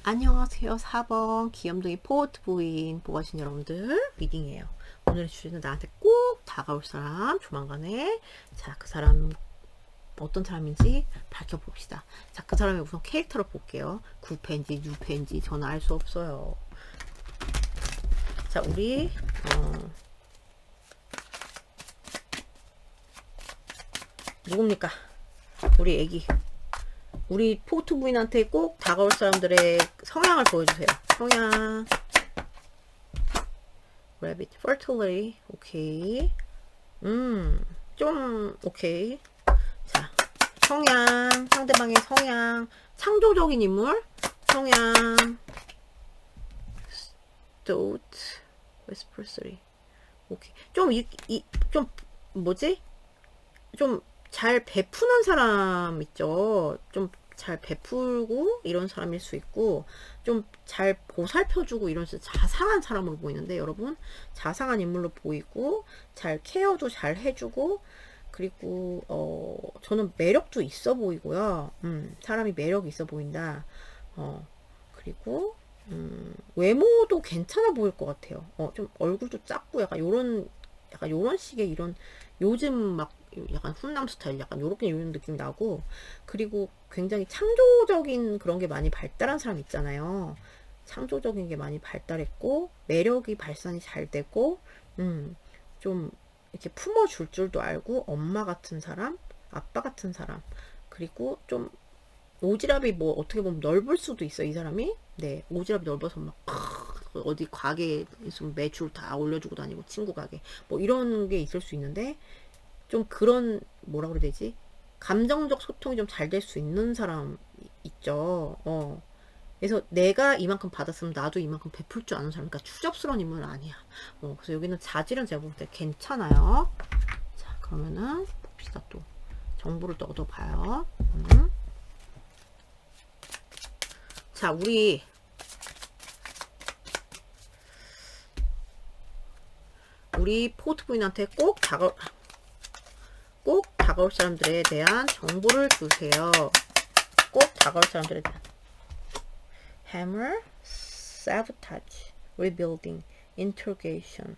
안녕하세요. 4번 귀염둥이 포트 부인 보가신 여러분들 리딩이에요. 오늘의 주제는 나한테 꼭 다가올 사람 조만간에 자, 그 사람 어떤 사람인지 밝혀봅시다. 자, 그 사람의 우선 캐릭터를 볼게요. 9패인지 6패인지 저는 알 수 없어요. 자, 우리 누굽니까? 우리 애기 우리 포트 부인한테 꼭 다가올 사람들의 성향을 보여주세요. 성향 rabbit fertility 오케이 좀 오케이. 자, 성향 상대방의 성향 창조적인 인물 성향 stoat whispery 오케이. 좀 뭐지? 좀 잘 베푸는 사람 있죠. 좀 잘 베풀고 이런 사람일 수 있고 좀 잘 보살펴주고 이런 자상한 사람으로 보이는데 여러분 자상한 인물로 보이고 잘 케어도 잘 해주고 그리고 저는 매력도 있어 보이고요. 사람이 매력이 있어 보인다. 그리고 외모도 괜찮아 보일 것 같아요. 좀 얼굴도 작고 약간 요런 식의 이런 요즘 막 약간 훈남 스타일 약간 요렇게 이런 느낌 나고 그리고 굉장히 창조적인 그런 게 많이 발달한 사람 있잖아요. 창조적인 게 많이 발달했고 매력이 발산이 잘 되고 좀 이렇게 품어줄 줄도 알고 엄마 같은 사람, 아빠 같은 사람, 그리고 좀 오지랖이 뭐 어떻게 보면 넓을 수도 있어 이 사람이. 네, 오지랖이 넓어서 막 어디 가게에 있으면 매출 다 올려주고 다니고 친구 가게 뭐 이런 게 있을 수 있는데 좀 그런 뭐라 그래야 되지? 감정적 소통이 좀 잘 될 수 있는 사람 있죠. 그래서 내가 이만큼 받았으면 나도 이만큼 베풀 줄 아는 사람. 그러니까 추접스러운 인물은 아니야. 그래서 여기는 자질은 제가 볼 때 괜찮아요. 자, 그러면은 봅시다 또. 정보를 또 얻어봐요. 자, 우리 포트 부인한테 꼭 다가올 사람들에 대한 정보를 주세요. 꼭 다가올 사람들에 대한. Hammer, sabotage, rebuilding, interrogation,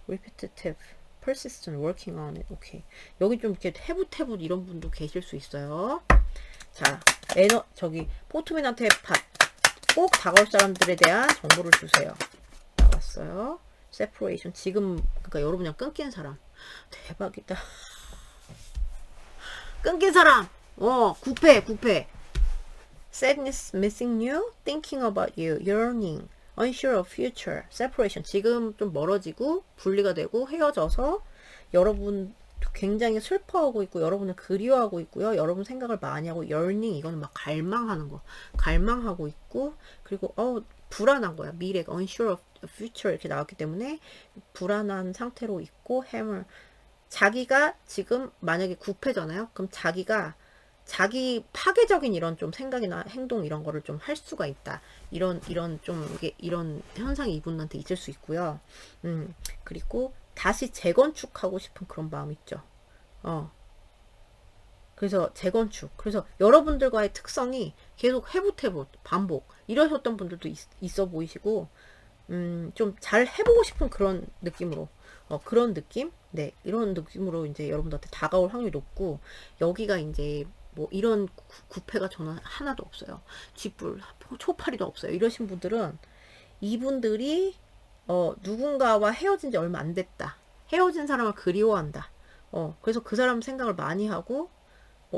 repetitive, persistent, working on it. 오케이. 여기 좀 이렇게 해붓 이런 분도 계실 수 있어요. 자, 저기 포트맨한테 꼭 다가올 사람들에 대한 정보를 주세요. 나왔어요. separation. 지금 그러니까 여러분이랑 끊긴 사람. 대박이다. 끊긴 사람. 구패. Sadness, missing you, thinking about you, yearning, unsure of future, separation. 지금 좀 멀어지고 분리가 되고 헤어져서 여러분 굉장히 슬퍼하고 있고 여러분을 그리워하고 있고요. 여러분 생각을 많이 하고 yearning 이거는 막 갈망하는 거. 갈망하고 있고 그리고 불안한 거야. 미래가 unsure of future 이렇게 나왔기 때문에 불안한 상태로 있고 hammer. 자기가 지금 만약에 구패잖아요. 그럼 자기 파괴적인 이런 좀 생각이나 행동 이런 거를 좀 할 수가 있다. 이런 좀 이런 현상이 이분한테 있을 수 있고요. 그리고 다시 재건축하고 싶은 그런 마음 있죠. 그래서 재건축. 그래서 여러분들과의 특성이 계속 해붓 반복 이러셨던 분들도 있어 보이시고 좀 잘 해보고 싶은 그런 느낌으로 그런 느낌? 네, 이런 느낌으로 이제 여러분들한테 다가올 확률이 높고 여기가 이제 뭐 이런 구패가 저는 하나도 없어요. 쥐뿔, 초파리도 없어요. 이러신 분들은 이분들이 누군가와 헤어진 지 얼마 안 됐다. 헤어진 사람을 그리워한다. 그래서 그 사람 생각을 많이 하고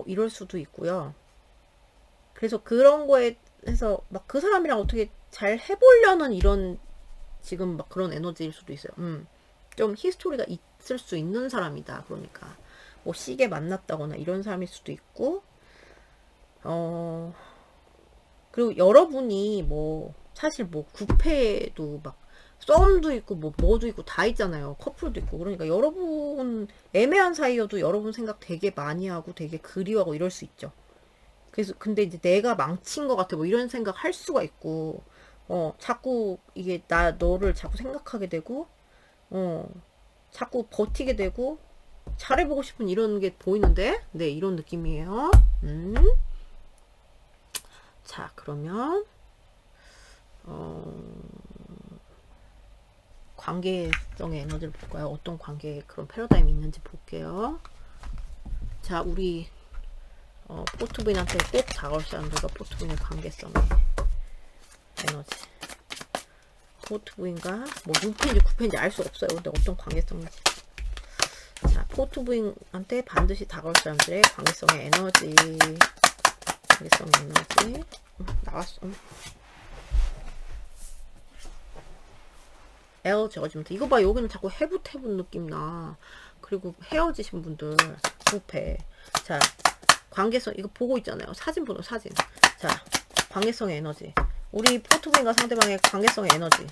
이럴 수도 있고요. 그래서 그런 거에 해서 막 그 사람이랑 어떻게 잘 해보려는 이런 지금 막 그런 에너지일 수도 있어요. 좀 히스토리가 있을 수 있는 사람이다. 그러니까 뭐 시계 만났다거나 이런 사람일 수도 있고 그리고 여러분이 뭐 사실 뭐 구패도 막 썸도 있고 뭐도 있고 다 있잖아요. 커플도 있고. 그러니까 여러분 애매한 사이여도 여러분 생각 되게 많이 하고 되게 그리워하고 이럴 수 있죠. 그래서 근데 이제 내가 망친 것 같아 뭐 이런 생각 할 수가 있고 자꾸 이게 너를 자꾸 생각하게 되고 자꾸 버티게 되고 잘해보고 싶은 이런 게 보이는데 네 이런 느낌이에요. 자 그러면 관계성의 에너지를 볼까요? 어떤 관계에 그런 패러다임이 있는지 볼게요. 자 우리 포트부인한테 꼭 다가올 사람들과 포트부인의 관계성의 에너지. 포트부인과 뭐 6패인지 9패인지 알 수 없어요. 근데 어떤 관계성인지. 자, 포트부인한테 반드시 다가올 사람들의 관계성의 에너지. 관계성의 에너지. 나왔어. L 저지먼트. 이거 봐. 여기는 자꾸 해붓 느낌 나. 그리고 헤어지신 분들 9패. 자, 관계성 이거 보고 있잖아요. 사진 보는 사진. 자, 관계성의 에너지. 우리 포트부인과 상대방의 관계성의 에너지.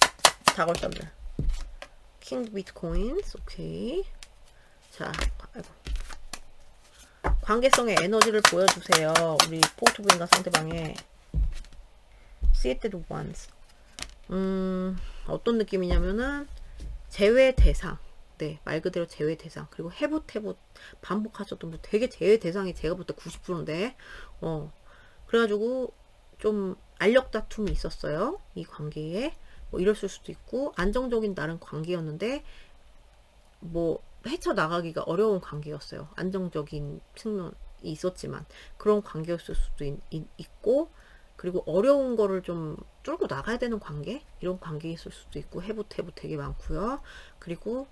다가올 사람들. 킹 비트코인스. 오케이. 자, 아이고. 관계성의 에너지를 보여주세요. 우리 포트부인과 상대방의 seated ones. 어떤 느낌이냐면은 제외 대상. 네, 말 그대로 제외 대상. 그리고 해붓 반복하셨던 분 되게 제외 대상이 제가 볼 때 90%인데 그래가지고 좀 알력 다툼이 있었어요. 이 관계에 뭐 이랬을 수도 있고 안정적인 다른 관계였는데 뭐 헤쳐나가기가 어려운 관계였어요. 안정적인 측면이 있었지만 그런 관계였을 수도 있고 그리고 어려운 거를 좀 뚫고 나가야 되는 관계? 이런 관계 있을 수도 있고, 해부태부 되게 많고요. 그리고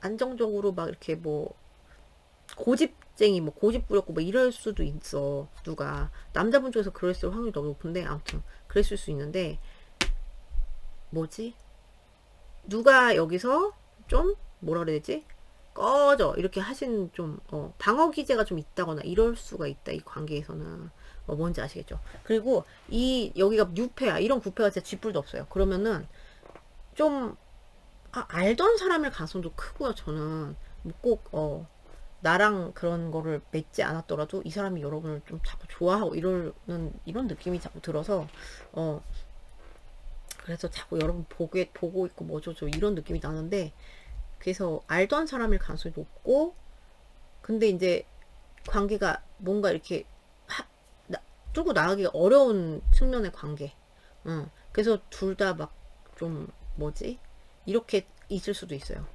안정적으로 막 이렇게 뭐 고집쟁이, 뭐 고집 부렸고 뭐 이럴 수도 있어. 누가 남자분 중에서 그랬을 확률이 너무 높은데, 아무튼 그랬을 수 있는데, 뭐지? 누가 여기서 좀 뭐라 그래야 되지? 꺼져 이렇게 하신 좀 방어 기제가 좀 있다거나 이럴 수가 있다, 이 관계에서는. 뭔지 아시겠죠? 그리고 이 여기가 6패야. 이런 9패가 진짜 쥐뿔도 없어요. 그러면은 좀 알던 사람일 가능성도 크고요. 저는 뭐꼭 나랑 그런 거를 맺지 않았더라도 이 사람이 여러분을 좀 자꾸 좋아하고 이런 느낌이 자꾸 들어서 그래서 자꾸 여러분 보고 있고 뭐저저 이런 느낌이 나는데, 그래서 알던 사람일 가능성이 높고, 근데 이제 관계가 뭔가 이렇게 뚫고 나가기 어려운 측면의 관계. 그래서 둘 다 막 좀 뭐지? 이렇게 있을 수도 있어요.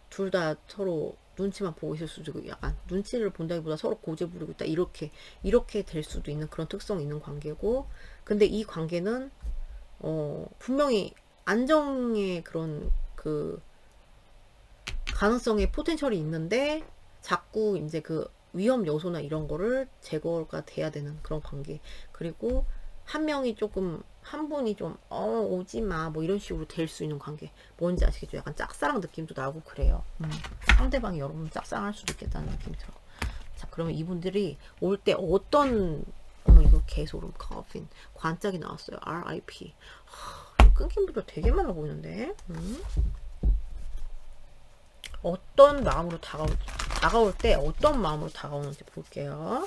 둘 다 서로 눈치만 보고 있을 수도 있고, 약간 눈치를 본다기보다 서로 고집 부리고 있다, 이렇게 될 수도 있는 그런 특성이 있는 관계고, 근데 이 관계는 분명히 안정의 그런 그 가능성의 포텐셜이 있는데, 자꾸 이제 그 위험 요소나 이런 거를 제거가 돼야 되는 그런 관계. 그리고 한 분이 좀 오지 마 뭐 이런 식으로 될 수 있는 관계. 뭔지 아시겠죠? 약간 짝사랑 느낌도 나고 그래요. 상대방이 여러분 짝사랑할 수도 있겠다는 느낌이 들어. 자, 그러면 이분들이 올 때 어떤, 이거 개소름, 커핀 관짝이 나왔어요. RIP. 끊긴 분들 되게 많아 보이는데. 어떤 마음으로 다가올 때 어떤 마음으로 다가오는지 볼게요.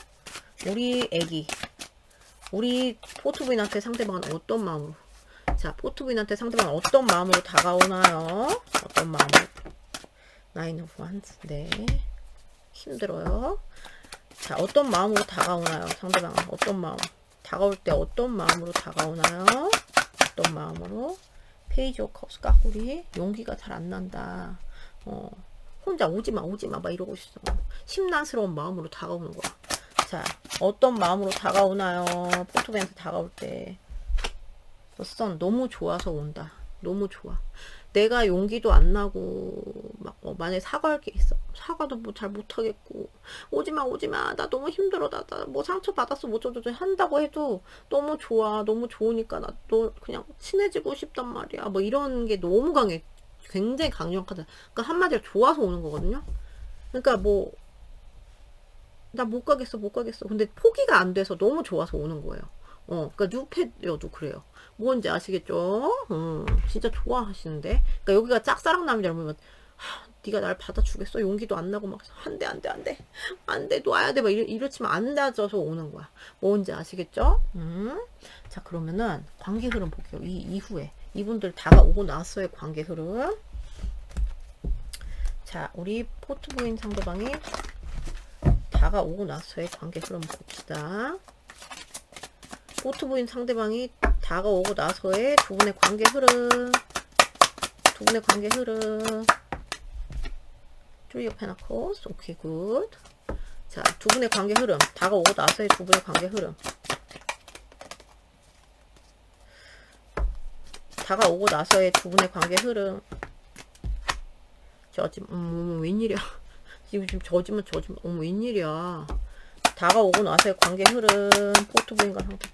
우리 포트부인한테 상대방은 어떤 마음으로, 자, 포트부인한테 상대방은 어떤 마음으로 다가오나요? 어떤 마음으로? 나인 오브 원스. 네, 힘들어요. 자, 어떤 마음으로 다가오나요? 상대방은 어떤 마음, 다가올 때 어떤 마음으로 다가오나요? 어떤 마음으로? 페이지 오브 컵스 까꾸리. 용기가 잘 안 난다. 혼자 오지마 막 이러고 있어. 심란스러운 마음으로 다가오는 거야. 자, 어떤 마음으로 다가오나요? 포토벤트 다가올 때. 선 너무 좋아서 온다. 너무 좋아. 내가 용기도 안 나고 막 만약에 사과할 게 있어. 사과도 뭐 잘 못하겠고, 오지마 나 너무 힘들어, 나 뭐 상처 받았어 뭐 저저저 한다고 해도 너무 좋아. 너무 좋으니까 나 너 그냥 친해지고 싶단 말이야. 뭐 이런 게 너무 강해. 굉장히 강력하다. 그러니까 한마디로 좋아서 오는 거거든요. 그러니까 뭐 나 못 가겠어. 근데 포기가 안 돼서 너무 좋아서 오는 거예요. 그러니까 뉴페여도 그래요. 뭔지 아시겠죠? 진짜 좋아하시는데. 그러니까 여기가 짝사랑남이 닮으면 네가 날 받아주겠어? 용기도 안 나고 막 안돼 놔야 돼 막 이렇지만 안 놔져서 오는 거야. 뭔지 아시겠죠? 자, 그러면은 관계 흐름 볼게요. 이 이후에 이분들 다가오고 나서의 관계 흐름. 자, 우리 포트부인 상대방이 다가오고 나서의 관계 흐름 봅시다. 포트부인 상대방이 다가오고 나서의 두 분의 관계 흐름. Three of Pentacles. 오케이, 굿. 자, 두 분의 관계 흐름. 다가오고 나서의 두 분의 관계 흐름. 다가오고 나서의 두 분의 관계 흐름. 웬일이야. 지금 저지면, 웬일이야. 다가오고 나서의 관계 흐름. 포트부인과 상대.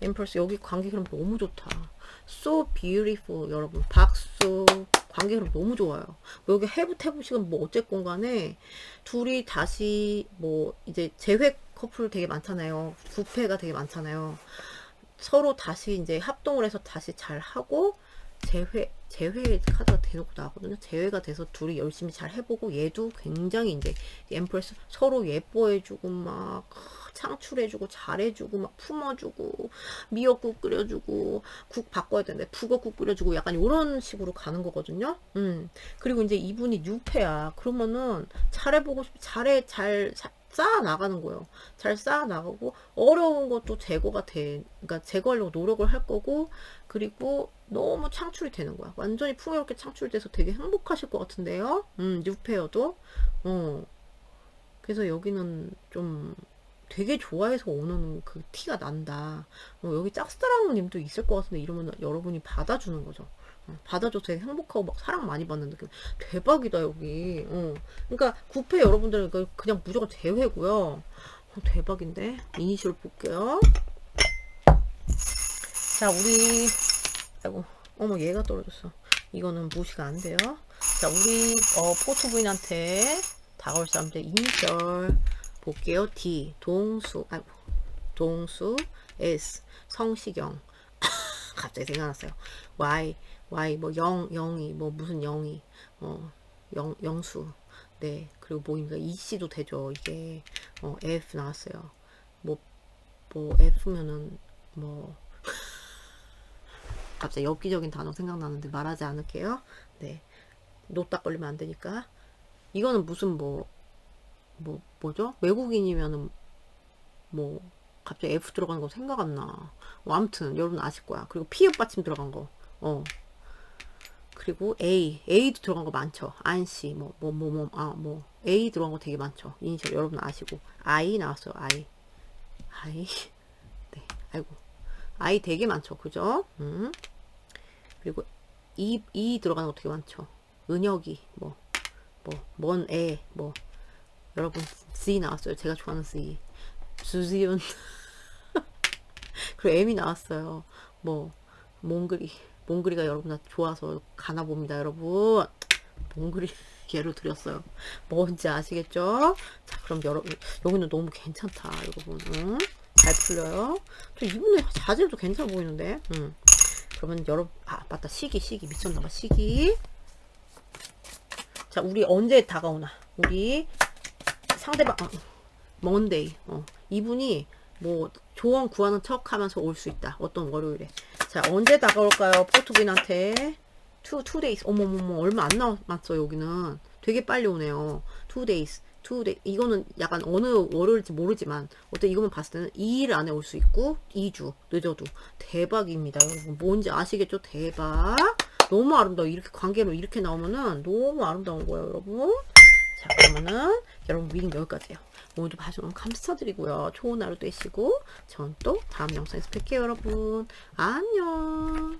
엠프러스, 여기 관계 흐름 너무 좋다. So beautiful, 여러분. 박수. 관계 흐름 너무 좋아요. 뭐 여기 해부태부식은 뭐 어쨌건 간에 둘이 다시 뭐 이제 재회 커플 되게 많잖아요. 부패가 되게 많잖아요. 서로 다시 이제 합동을 해서 다시 잘 하고, 재회 카드가 대놓고 나왔거든요. 재회가 돼서 둘이 열심히 잘 해보고, 얘도 굉장히 이제 엠프레스 서로 예뻐해주고 막 창출해주고 잘해주고 막 품어주고 미역국 끓여주고, 국 바꿔야 되는데 북어국 끓여주고, 약간 이런 식으로 가는 거거든요. 그리고 이제 이분이 뉴페야. 그러면은 잘해보고 잘 쌓아 나가는 거예요. 잘 쌓아 나가고, 어려운 것도 그러니까 제거하려고 노력을 할 거고, 그리고 너무 창출이 되는 거야. 완전히 풍요롭게 창출돼서 되게 행복하실 것 같은데요. 뉴페어도. 그래서 여기는 좀 되게 좋아해서 오는 그 티가 난다. 여기 짝사랑 님도 있을 것 같은데 이러면 여러분이 받아주는 거죠. 받아줘서 되게 행복하고 막 사랑 많이 받는 느낌. 대박이다 여기. 그러니까 9패 여러분들은 그냥 무조건 제외고요. 대박인데. 이니셜 볼게요. 자 우리 아이고 어머 얘가 떨어졌어. 이거는 무시가 안 돼요. 자 우리 포트 부인한테 다가올 사람들 이니셜 볼게요. D 동수 아이고 동수 S 성시경 갑자기 생각났어요. Y 뭐 영이 뭐 무슨 영이 영수 네 그리고 뭐인가 E씨도 되죠. 이게 F 나왔어요. 뭐 F면은 뭐 갑자기 엽기적인 단어 생각나는데 말하지 않을게요. 네 노딱 걸리면 안 되니까. 이거는 무슨 뭐죠? 외국인이면은 뭐 갑자기 F 들어가는 거 생각 안 나. 아무튼 여러분 아실 거야. 그리고 피읍 받침 들어간 거. 그리고 A도 들어간 거 많죠. 안씨 뭐 A 들어간 거 되게 많죠. 이니셜 여러분 아시고. I 나왔어요. I 네 아이고 I 되게 많죠. 그죠? 그리고 E 들어가는 거 되게 많죠. 은혁이 먼 애 여러분 Z 나왔어요. 제가 좋아하는 Z 주지훈 그리고 M이 나왔어요. 몽글이가 여러분 좋아서 가나 봅니다. 여러분 몽글이 예로 드렸어요. 뭔지 아시겠죠? 자 그럼 여러분 여기는 너무 괜찮다 여러분. 잘 풀려요. 또 이분의 자질도 괜찮아 보이는데. 그러면 여러분 맞다 시기 미쳤나봐 시기. 자 우리 언제 다가오나. 우리 상대방 먼데이 이분이 뭐 조언 구하는 척 하면서 올 수 있다. 어떤 월요일에. 자 언제 다가올까요? 포토빈한테 2 days. 어머머머 얼마 안 남았어. 여기는 되게 빨리 오네요. 2 days 이거는 약간 어느 월요일인지 모르지만 어때 이거만 봤을 때는 2일 안에 올 수 있고 2주 늦어도. 대박입니다 여러분. 뭔지 아시겠죠? 대박. 너무 아름다워. 이렇게 관계로 이렇게 나오면은 너무 아름다운 거예요 여러분. 자 그러면은 여러분 미팅 여기까지예요. 오늘도 봐주셔서 너무 감사드리고요. 좋은 하루 되시고 전 또 다음 영상에서 뵐게요 여러분. 안녕.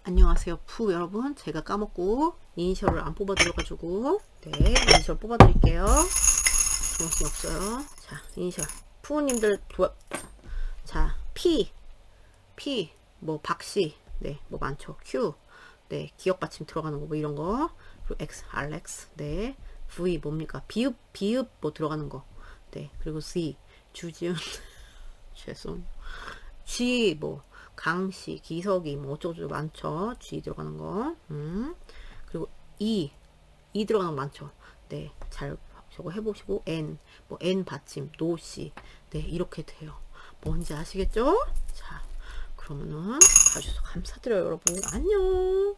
안녕하세요 푸 여러분. 제가 까먹고 이니셜을 안 뽑아드려가지고 네 이니셜 뽑아드릴게요. 정신이 없어요. 자 이니셜 푸우님들 자 P 뭐 박씨 네 뭐 많죠. Q 네 기억 받침 들어가는 거 뭐 이런 거. 그리고 X 알렉스 네 V 뭡니까 비읍 뭐 들어가는 거 네 그리고 C 주지훈 죄송 G 뭐 강씨, 기석이 뭐 어쩌고저쩌고 많죠. G 들어가는 거. 그리고 E 들어가는 거 많죠. 네, 잘 저거 해보시고 N 뭐 N 받침, 노씨 네 이렇게 돼요. 뭔지 아시겠죠? 자, 그러면은 봐주셔서 감사드려요, 여러분. 안녕.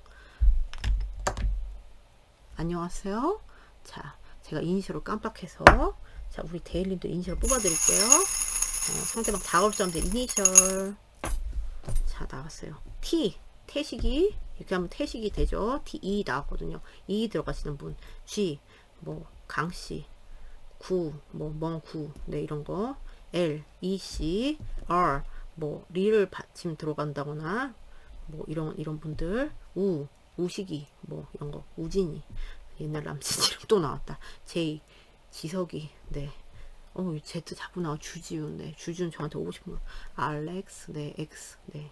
안녕하세요. 자, 제가 이니셜을 깜빡해서 자 우리 데일님들 이니셜 뽑아드릴게요. 상대방 다가올 사람들 이니셜. 자 나왔어요. 태식이 이렇게 하면 태식이 되죠. T 나왔거든요. E 들어가시는 분. G 뭐 강씨 뭐 멍구 네 이런거. L EC R 뭐 리를 받침 들어간다거나 뭐 이런 분들. 우식이 뭐 이런거. 우진이 옛날 남친 이름 또 나왔다. J 지석이 네 Z 자꾸 나와. 주지훈 네 주지훈 저한테 오고 싶은 거. 알렉스 네 X 네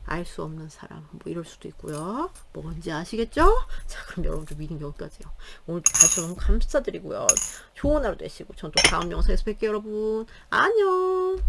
알 수 없는 사람 뭐 이럴 수도 있고요. 뭔지 아시겠죠? 자 그럼 여러분들 미팅 여기까지요. 오늘도 다시 너무 감사드리고요. 좋은 하루 되시고 전 또 다음 영상에서 뵐게요 여러분. 안녕.